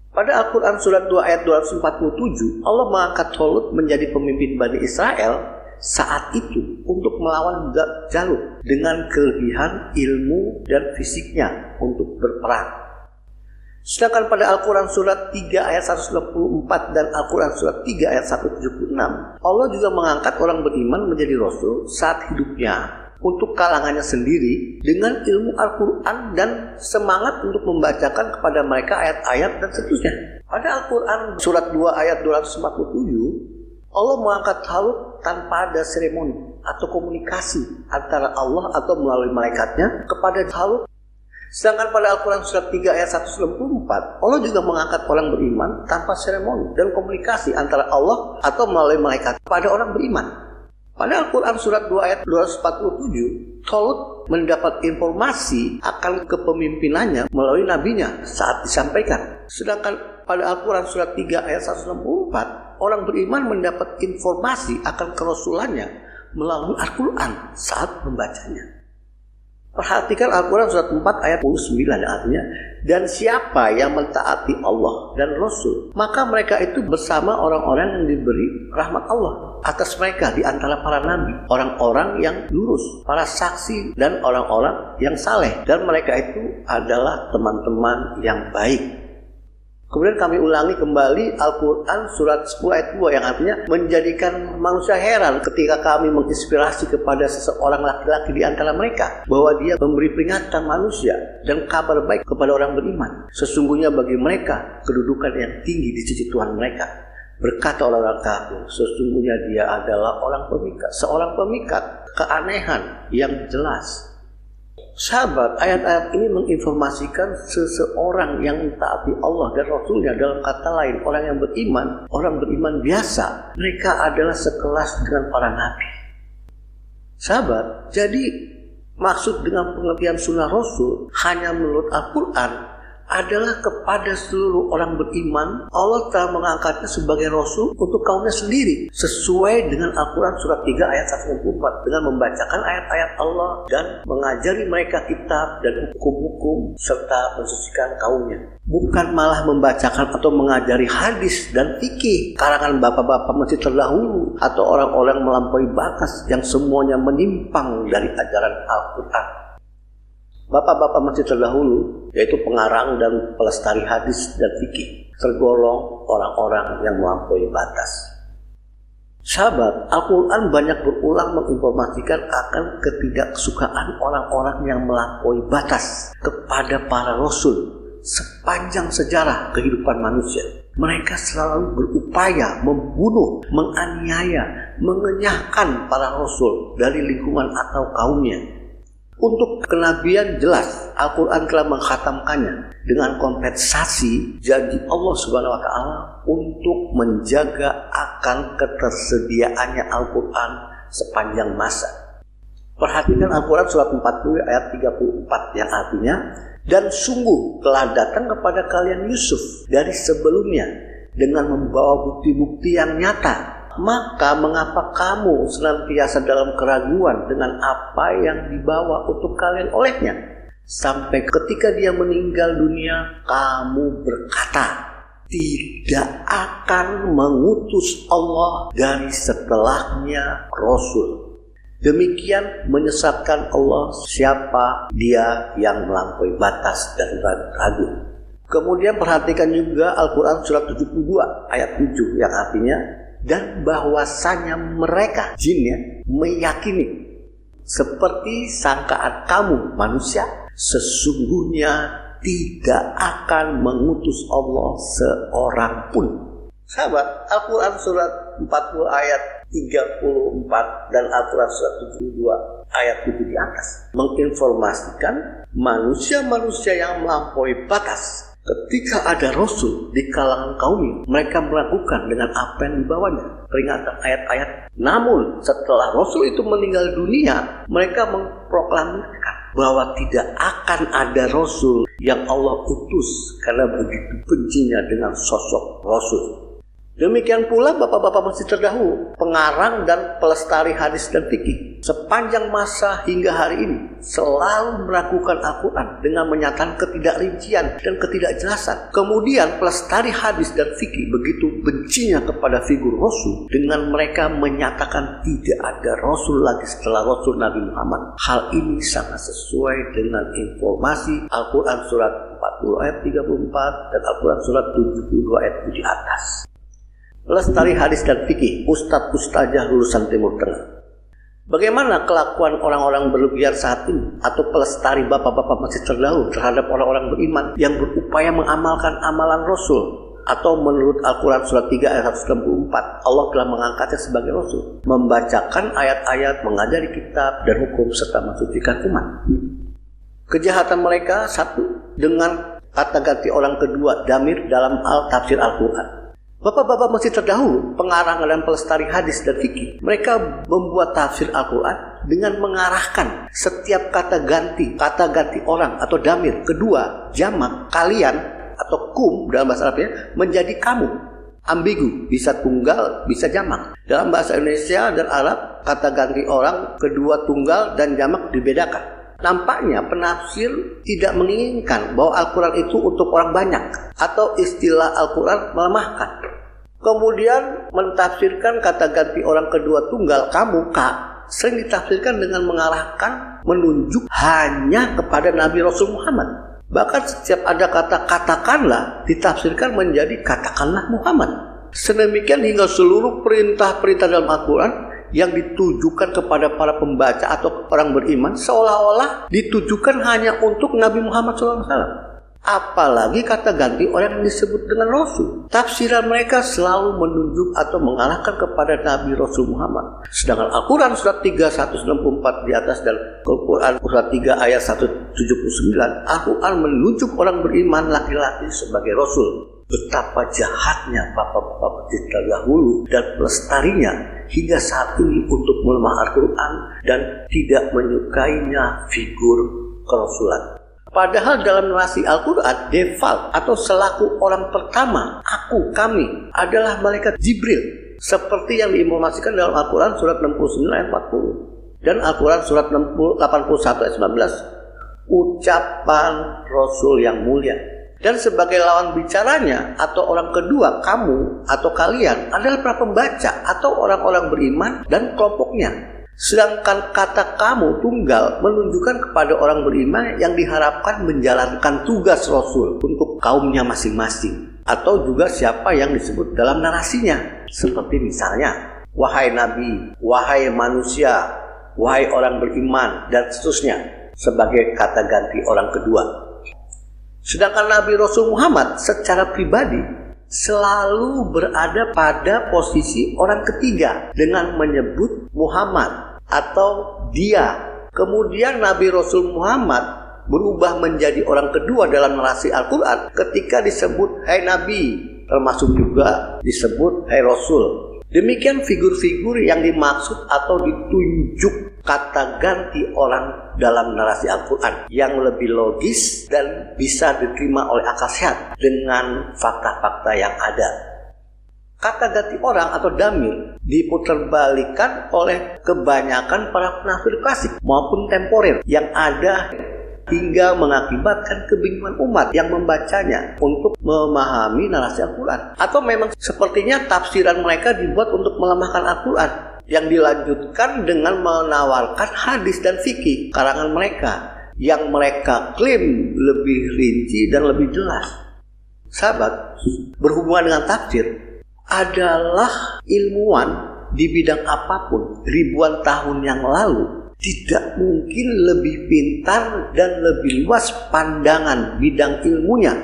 Pada Al-Quran surat 2 ayat 247, Allah mengangkat Talut menjadi pemimpin Bani Israel saat itu untuk melawan Jalut dengan kelebihan ilmu dan fisiknya untuk berperang. Sedangkan pada Al-Quran surat 3 ayat 194 dan Al-Quran surat 3 ayat 176, Allah juga mengangkat orang beriman menjadi rasul saat hidupnya untuk kalangannya sendiri dengan ilmu Al-Quran dan semangat untuk membacakan kepada mereka ayat-ayat dan seterusnya. Pada Al-Quran surat 2 ayat 247, Allah mengangkat Talut tanpa ada seremoni atau komunikasi antara Allah atau melalui malaikatnya kepada Talut. Sedangkan pada Al-Quran surat 3 ayat 194, Allah juga mengangkat orang beriman tanpa seremoni dan komunikasi antara Allah atau melalui malaikat pada orang beriman. Pada Al-Quran surat 2 ayat 247, Talut mendapat informasi akan kepemimpinannya melalui nabinya saat disampaikan. Sedangkan pada Al-Quran surat 3 ayat 164, orang beriman mendapat informasi akan kerasulannya melalui Al-Quran saat membacanya. Perhatikan Al-Quran surat 4 ayat 29 artinya, dan siapa yang mentaati Allah dan Rasul, maka mereka itu bersama orang-orang yang diberi rahmat Allah atas mereka di antara para nabi, orang-orang yang lurus, para saksi dan orang-orang yang saleh, dan mereka itu adalah teman-teman yang baik. Kemudian kami ulangi kembali Al-Quran surat 10 ayat 2 yang artinya, menjadikan manusia heran ketika kami menginspirasi kepada seseorang laki-laki di antara mereka bahwa dia memberi peringatan manusia dan kabar baik kepada orang beriman. Sesungguhnya bagi mereka kedudukan yang tinggi di sisi Tuhan mereka. Berkata orang-orang kafir, sesungguhnya dia adalah seorang pemikat keanehan yang jelas. Sahabat, ayat-ayat ini menginformasikan seseorang yang mentaati Allah dan Rasulnya. Dalam kata lain, orang yang beriman, orang beriman biasa, mereka adalah sekelas dengan para nabi. Sahabat, jadi maksud dengan pengertian sunnah Rasul hanya menurut Al-Quran adalah kepada seluruh orang beriman. Allah telah mengangkatnya sebagai Rasul untuk kaumnya sendiri, sesuai dengan Al-Quran surat 3 ayat 164, dengan membacakan ayat-ayat Allah dan mengajari mereka kitab dan hukum-hukum serta mensucikan kaumnya. Bukan malah membacakan atau mengajari hadis dan fikih karangan bapak-bapak masjid terdahulu atau orang-orang melampaui batas yang semuanya menyimpang dari ajaran Al-Quran. Bapak-bapak masjid terdahulu, yaitu pengarang dan pelestari hadis dan fikih, tergolong orang-orang yang melampaui batas. Sahabat, Al-Quran banyak berulang menginformasikan akan ketidaksukaan orang-orang yang melampaui batas kepada para rasul sepanjang sejarah kehidupan manusia. Mereka selalu berupaya membunuh, menganiaya, mengenyahkan para rasul dari lingkungan atau kaumnya. Untuk kenabian jelas Al-Quran telah mengkhatamkannya dengan kompensasi janji Allah Subhanahu wa Ta'ala untuk menjaga akan ketersediaannya Al-Quran sepanjang masa. Perhatikan Al-Quran surat 40 ayat 34 yang artinya, dan sungguh telah datang kepada kalian Yusuf dari sebelumnya dengan membawa bukti-bukti yang nyata. Maka mengapa kamu senantiasa dalam keraguan dengan apa yang dibawa untuk kalian olehnya? Sampai ketika dia meninggal dunia, kamu berkata, tidak akan mengutus Allah dari setelahnya Rasul. Demikian menyesatkan Allah siapa dia yang melampaui batas dan ragu. Kemudian perhatikan juga Al-Quran surat 72 ayat 7 yang artinya, dan bahwasanya mereka jinnya meyakini seperti sangkaan kamu manusia, sesungguhnya tidak akan mengutus Allah seorang pun. Sahabat, Al-Quran surat 40 ayat 34 dan Al-Quran surat 72 ayat 7 di atas menginformasikan manusia-manusia yang melampaui batas. Ketika ada Rasul di kalangan kaumnya, mereka melakukan dengan apa yang dibawanya. Peringatan ayat-ayat. Namun setelah Rasul itu meninggal dunia, mereka memproklamirkan bahwa tidak akan ada Rasul yang Allah utus karena begitu bencinya dengan sosok Rasul. Demikian pula bapak-bapak masjid terdahulu, pengarang dan pelestari hadis dan fikih sepanjang masa hingga hari ini selalu meragukan Al-Quran dengan menyatakan ketidakrincian dan ketidakjelasan. Kemudian pelestari hadis dan fikih begitu bencinya kepada figur Rasul dengan mereka menyatakan tidak ada Rasul lagi setelah Rasul Nabi Muhammad. Hal ini sangat sesuai dengan informasi Al-Quran surat 40 ayat 34 dan Al-Quran surat 72 ayat 7 di atas. Pelestari hadis dan fikih, ustadz-ustadzah lulusan Timur Tengah. Bagaimana kelakuan orang-orang berlebihan saat ini atau pelestari bapak-bapak masjid terdahulu terhadap orang-orang beriman yang berupaya mengamalkan amalan Rasul? Atau menurut Al-Quran surat 3 ayat 164, Allah telah mengangkatnya sebagai Rasul, membacakan ayat-ayat, mengajari kitab dan hukum serta mensucikan umat. Kejahatan mereka satu dengan kata ganti orang kedua damir dalam tafsir Al-Quran. Bapak-bapak masjid terdahulu, pengarang dan pelestari hadis dan fikih, mereka membuat tafsir Al-Quran dengan mengarahkan setiap kata ganti orang atau damir kedua, jamak, kalian atau kum dalam bahasa Arabnya menjadi kamu. Ambigu, bisa tunggal, bisa jamak. Dalam bahasa Indonesia dan Arab, kata ganti orang kedua tunggal dan jamak dibedakan. Nampaknya penafsir tidak menginginkan bahwa Al-Quran itu untuk orang banyak atau istilah Al-Quran melemahkan. Kemudian mentafsirkan kata ganti orang kedua tunggal kamu kak sering ditafsirkan dengan mengarahkan menunjuk hanya kepada Nabi Rasul Muhammad. Bahkan setiap ada kata katakanlah ditafsirkan menjadi katakanlah Muhammad. Sedemikian hingga seluruh perintah-perintah dalam Al-Quran yang ditujukan kepada para pembaca atau orang beriman seolah-olah ditujukan hanya untuk Nabi Muhammad SAW. Apalagi kata ganti orang yang disebut dengan Rasul. Tafsiran mereka selalu menunjuk atau mengarahkan kepada Nabi Rasul Muhammad. Sedangkan Al-Quran surat 3 164 di atas dan Al-Quran surat 3 ayat 179, Al-Quran menunjuk orang beriman laki-laki sebagai Rasul. Betapa jahatnya bapak-bapak masjid terdahulu dan pelestarinya hingga saat ini untuk melemah Al-Quran dan tidak menyukainya figur kerasulan. Padahal dalam narasi Al-Quran, default atau selaku orang pertama, kami adalah malaikat Jibril. Seperti yang diinformasikan dalam Al-Quran surat 69 ayat 40. Dan Al-Quran surat 81 ayat 19. Ucapan Rasul yang mulia. Dan sebagai lawan bicaranya atau orang kedua, kamu atau kalian adalah para pembaca atau orang-orang beriman dan kelompoknya. Sedangkan kata kamu tunggal menunjukkan kepada orang beriman yang diharapkan menjalankan tugas Rasul untuk kaumnya masing-masing atau juga siapa yang disebut dalam narasinya. Seperti misalnya, wahai Nabi, wahai manusia, wahai orang beriman dan seterusnya sebagai kata ganti orang kedua. Sedangkan Nabi Rasul Muhammad secara pribadi selalu berada pada posisi orang ketiga dengan menyebut Muhammad atau dia. Kemudian Nabi Rasul Muhammad berubah menjadi orang kedua dalam narasi Al-Quran ketika disebut hai Nabi, termasuk juga disebut hai Rasul. Demikian figur-figur yang dimaksud atau ditunjuk kata ganti orang dalam narasi Al-Quran yang lebih logis dan bisa diterima oleh akal sehat dengan fakta-fakta yang ada. Kata ganti orang atau damir diputerbalikan oleh kebanyakan para penafsir klasik maupun temporer yang ada hingga mengakibatkan kebingungan umat yang membacanya untuk memahami narasi Al-Quran. Atau memang sepertinya tafsiran mereka dibuat untuk melemahkan Al-Quran yang dilanjutkan dengan menawarkan hadis dan fikih karangan mereka yang mereka klaim lebih rinci dan lebih jelas. Sahabat, berhubungan dengan tafsir adalah ilmuwan di bidang apapun ribuan tahun yang lalu tidak mungkin lebih pintar dan lebih luas pandangan bidang ilmunya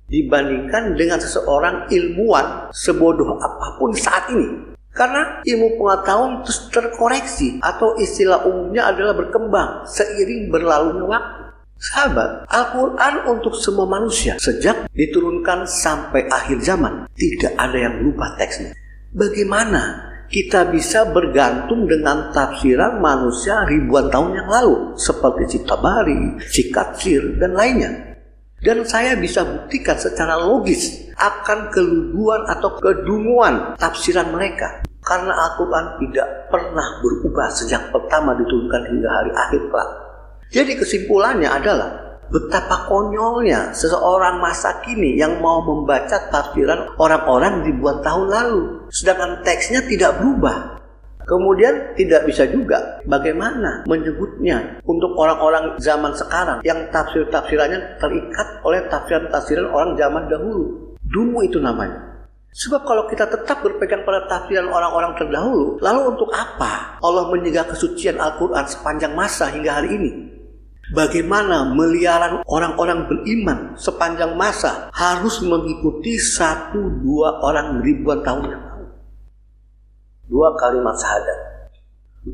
dibandingkan dengan seseorang ilmuwan sebodoh apapun saat ini. Karena ilmu pengetahuan terus terkoreksi atau istilah umumnya adalah berkembang seiring berlalunya waktu. Sahabat, Al-Quran untuk semua manusia sejak diturunkan sampai akhir zaman tidak ada yang lupa teksnya. Bagaimana kita bisa bergantung dengan tafsiran manusia ribuan tahun yang lalu seperti si Tabari, si Katsir, dan lainnya. Dan saya bisa buktikan secara logis akan keluguan atau kedunguan tafsiran mereka. Karena Al-Quran tidak pernah berubah sejak pertama diturunkan hingga hari akhir kelak. Jadi kesimpulannya adalah betapa konyolnya seseorang masa kini yang mau membaca tafsiran orang-orang ribuan tahun lalu, sedangkan teksnya tidak berubah. Kemudian tidak bisa juga bagaimana menyebutnya untuk orang-orang zaman sekarang yang tafsir-tafsirannya terikat oleh tafsiran-tafsiran orang zaman dahulu. Dungu itu namanya. Sebab kalau kita tetap berpegang pada tafsiran orang-orang terdahulu, lalu untuk apa Allah menyegah kesucian Al-Quran sepanjang masa hingga hari ini? Bagaimana miliaran orang-orang beriman sepanjang masa harus mengikuti 1-2 orang ribuan tahun yang lalu? 2 kalimat syahadat.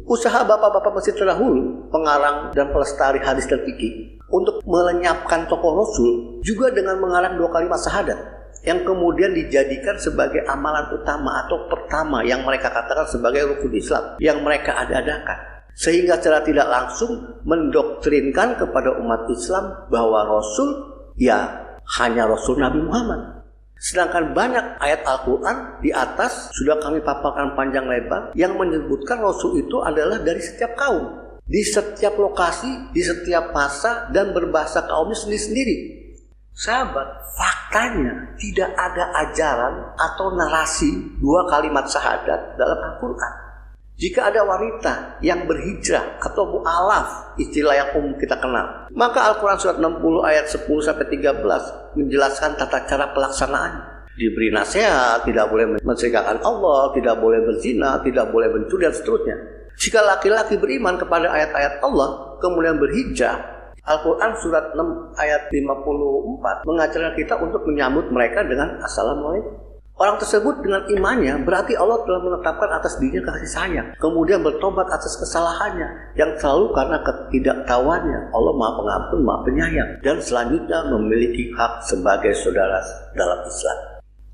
Usaha bapak-bapak Mesir terdahulu, pengarang dan pelestari hadis dan fikih, untuk melenyapkan tokoh Rasul juga dengan mengarang 2 kalimat syahadat yang kemudian dijadikan sebagai amalan utama atau pertama yang mereka katakan sebagai rukun Islam yang mereka ada-adakan. Sehingga secara tidak langsung mendoktrinkan kepada umat Islam bahwa Rasul ya hanya Rasul Nabi Muhammad. Sedangkan banyak ayat Al-Quran di atas sudah kami paparkan panjang lebar yang menyebutkan Rasul itu adalah dari setiap kaum, di setiap lokasi, di setiap masa, dan berbahasa kaumnya sendiri-sendiri. Sahabat, faktanya tidak ada ajaran atau narasi 2 kalimat syahadat dalam Al-Quran. Jika ada wanita yang berhijrah atau mu'alaf, istilah yang umum kita kenal, maka Al-Quran surat 60 ayat 10-13 menjelaskan tata cara pelaksanaannya. Diberi nasihat, tidak boleh menserikatkan Allah, tidak boleh berzina, tidak boleh mencuri, dan seterusnya. Jika laki-laki beriman kepada ayat-ayat Allah, kemudian berhijrah, Al-Quran surat 6 ayat 54 mengajarkan kita untuk menyambut mereka dengan Assalamualaikum. Orang tersebut dengan imannya berarti Allah telah menetapkan atas dirinya kasih sayang, kemudian bertobat atas kesalahannya yang selalu karena ketidaktahuannya. Allah Maha Pengampun, Maha Penyayang, dan selanjutnya memiliki hak sebagai saudara dalam Islam.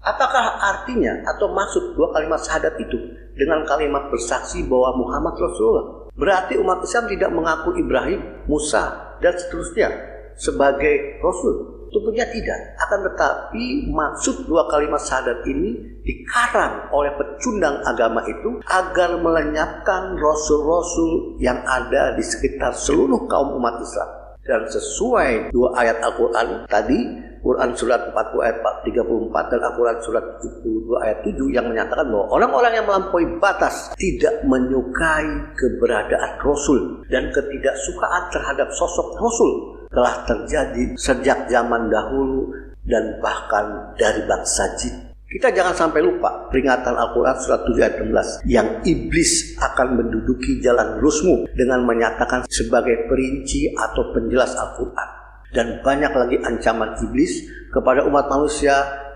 Apakah artinya atau maksud 2 kalimat syahadat itu dengan kalimat bersaksi bahwa Muhammad Rasulullah? Berarti umat Islam tidak mengaku Ibrahim, Musa, dan seterusnya sebagai Rasul? Tentunya tidak. Akan tetapi maksud 2 kalimat syahadat ini dikarang oleh pecundang agama itu agar melenyapkan rasul-rasul yang ada di sekitar seluruh kaum umat Islam. Dan sesuai 2 ayat Al-Quran tadi, Quran surat 40 ayat 34 dan Al-Quran surat 72 ayat 7 yang menyatakan bahwa orang-orang yang melampaui batas tidak menyukai keberadaan Rasul, dan ketidaksukaan terhadap sosok Rasul telah terjadi sejak zaman dahulu dan bahkan dari bangsa jin. Kita jangan sampai lupa peringatan Al-Quran surat 7 ayat 16 yang iblis akan menduduki jalan lurusmu dengan menyatakan sebagai perinci atau penjelas Al-Quran. Dan banyak lagi ancaman iblis kepada umat manusia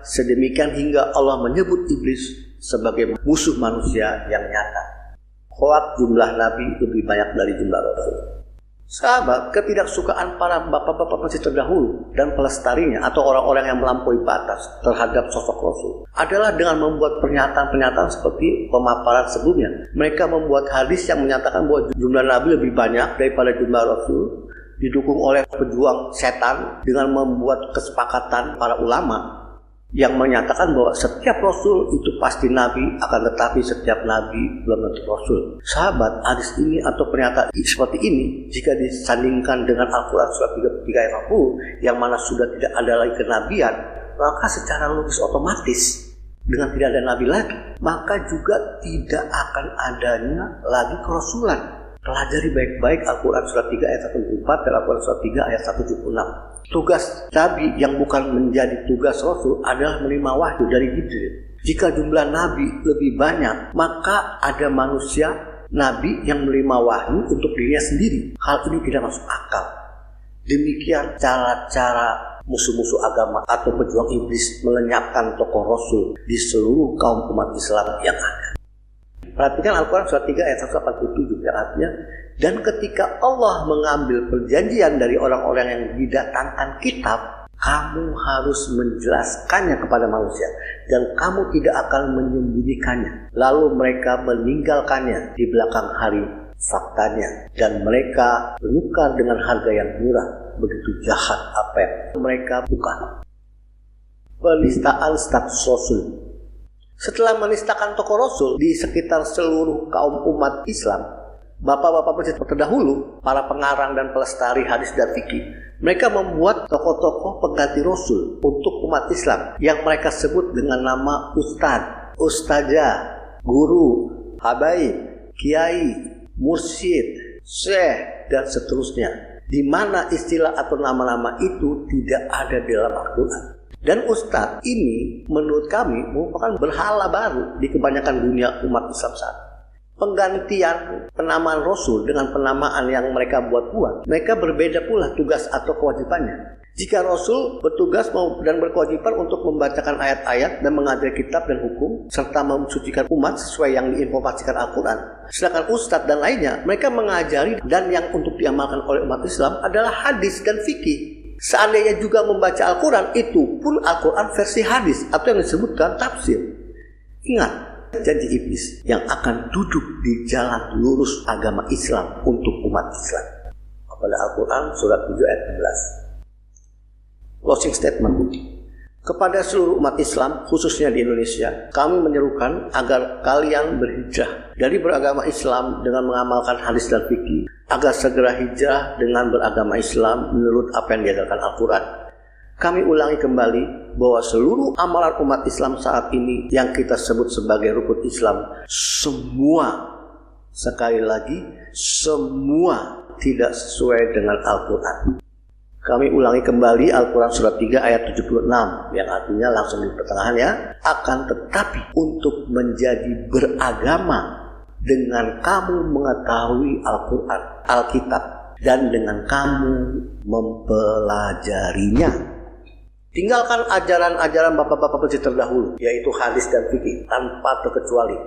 sedemikian hingga Allah menyebut iblis sebagai musuh manusia yang nyata. Hoak jumlah nabi lebih banyak dari jumlah rasul. Sahabat, ketidaksukaan para bapak-bapak masjid terdahulu dan pelestarinya atau orang-orang yang melampaui batas terhadap sosok Rasul adalah dengan membuat pernyataan-pernyataan seperti pemaparan sebelumnya. Mereka membuat hadis yang menyatakan bahwa jumlah nabi lebih banyak daripada jumlah Rasul, didukung oleh pejuang setan dengan membuat kesepakatan para ulama yang menyatakan bahwa setiap Rasul itu pasti Nabi, akan tetapi setiap Nabi belum tentu Rasul. Sahabat, hadis ini atau pernyataan seperti ini jika disandingkan dengan Al-Quran surat 33 ayat 40 yang mana sudah tidak ada lagi kenabian, maka secara logis otomatis dengan tidak ada Nabi lagi, maka juga tidak akan adanya lagi kerasulan. Pelajari baik-baik Al-Quran surat 3 ayat 174 dan Al-Quran surat 3 ayat 176. Tugas Nabi yang bukan menjadi tugas Rasul adalah menerima wahyu dari Jibril. Jika jumlah Nabi lebih banyak, maka ada manusia Nabi yang menerima wahyu untuk dirinya sendiri. Hal ini tidak masuk akal. Demikian cara-cara musuh-musuh agama atau pejuang iblis melenyapkan tokoh Rasul di seluruh kaum umat Islam yang ada. Perhatikan Al-Quran surat 3 ayat 147 yang artinya, dan ketika Allah mengambil perjanjian dari orang-orang yang didatangkan kitab, kamu harus menjelaskannya kepada manusia dan kamu tidak akan menyembunyikannya. Lalu mereka meninggalkannya di belakang hari faktanya dan mereka menukar dengan harga yang murah. Begitu jahat apa yang mereka buka. Penistaan status Rasul. Setelah menistakan tokoh Rasul di sekitar seluruh kaum umat Islam, bapak-bapak masjid terdahulu, para pengarang dan pelestari hadis dan fikih, mereka membuat tokoh-tokoh pengganti Rasul untuk umat Islam yang mereka sebut dengan nama Ustadz, Ustazah, Guru, Habaib, Kiai, Mursyid, Syekh, dan seterusnya, di mana istilah atau nama-nama itu tidak ada di dalam Al-Quran. Dan Ustadz ini menurut kami merupakan berhala baru di kebanyakan dunia umat Islam saat. Penggantian penamaan Rasul dengan penamaan yang mereka buat-buat, mereka berbeda pula tugas atau kewajibannya. Jika Rasul bertugas dan berkewajiban untuk membacakan ayat-ayat dan mengajari kitab dan hukum serta mensucikan umat sesuai yang diinformasikan Al-Quran. Sedangkan Ustadz dan lainnya, mereka mengajari dan yang untuk diamalkan oleh umat Islam adalah hadis dan fikih. Seandainya juga membaca Al-Quran, itu pun Al-Quran versi hadis atau yang disebutkan tafsir. Ingat, janji iblis yang akan duduk di jalan lurus agama Islam untuk umat Islam. Pada Al-Quran surat 7 ayat 11. Closing statement. Kepada seluruh umat Islam, khususnya di Indonesia, kami menyerukan agar kalian berhijrah dari beragama Islam dengan mengamalkan hadis dan fikih, agar segera hijrah dengan beragama Islam menurut apa yang diajarkan Al-Quran. Kami ulangi kembali bahwa seluruh amalan umat Islam saat ini yang kita sebut sebagai rukun Islam, semua, sekali lagi, semua tidak sesuai dengan Al-Quran. Kami ulangi kembali Al-Quran surat 3 ayat 76 yang artinya langsung di pertengahan ya. Akan tetapi untuk menjadi beragama dengan kamu mengetahui Al-Quran, Alkitab, dan dengan kamu mempelajarinya. Tinggalkan ajaran-ajaran bapak-bapak masjid terdahulu, yaitu hadis dan fikih tanpa terkecuali,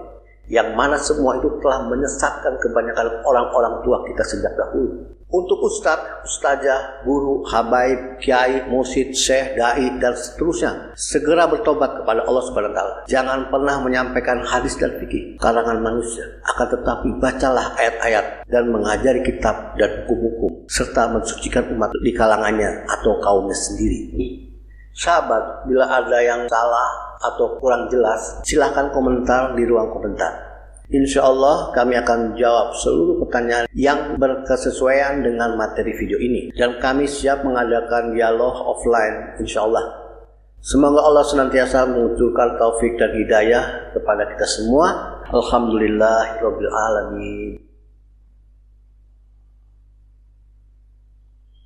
yang mana semua itu telah menyesatkan kebanyakan orang-orang tua kita sejak dahulu. Untuk ustadz, ustazah, guru, habaib, kiai, mursyid, syekh, dai, dan seterusnya, segera bertobat kepada Allah Subhanahu wa Ta'ala. Jangan pernah menyampaikan hadis dan fikih karangan manusia, akan tetapi bacalah ayat-ayat dan mengajari kitab dan hukum-hukum, serta mensucikan umat di kalangannya atau kaumnya sendiri. Sahabat, bila ada yang salah atau kurang jelas, silahkan komentar di ruang komentar. Insya Allah kami akan jawab seluruh pertanyaan yang berkesesuaian dengan materi video ini. Dan kami siap mengadakan dialog offline insya Allah. Semoga Allah senantiasa mengucurkan taufik dan hidayah kepada kita semua. Alhamdulillahirabbil alamin.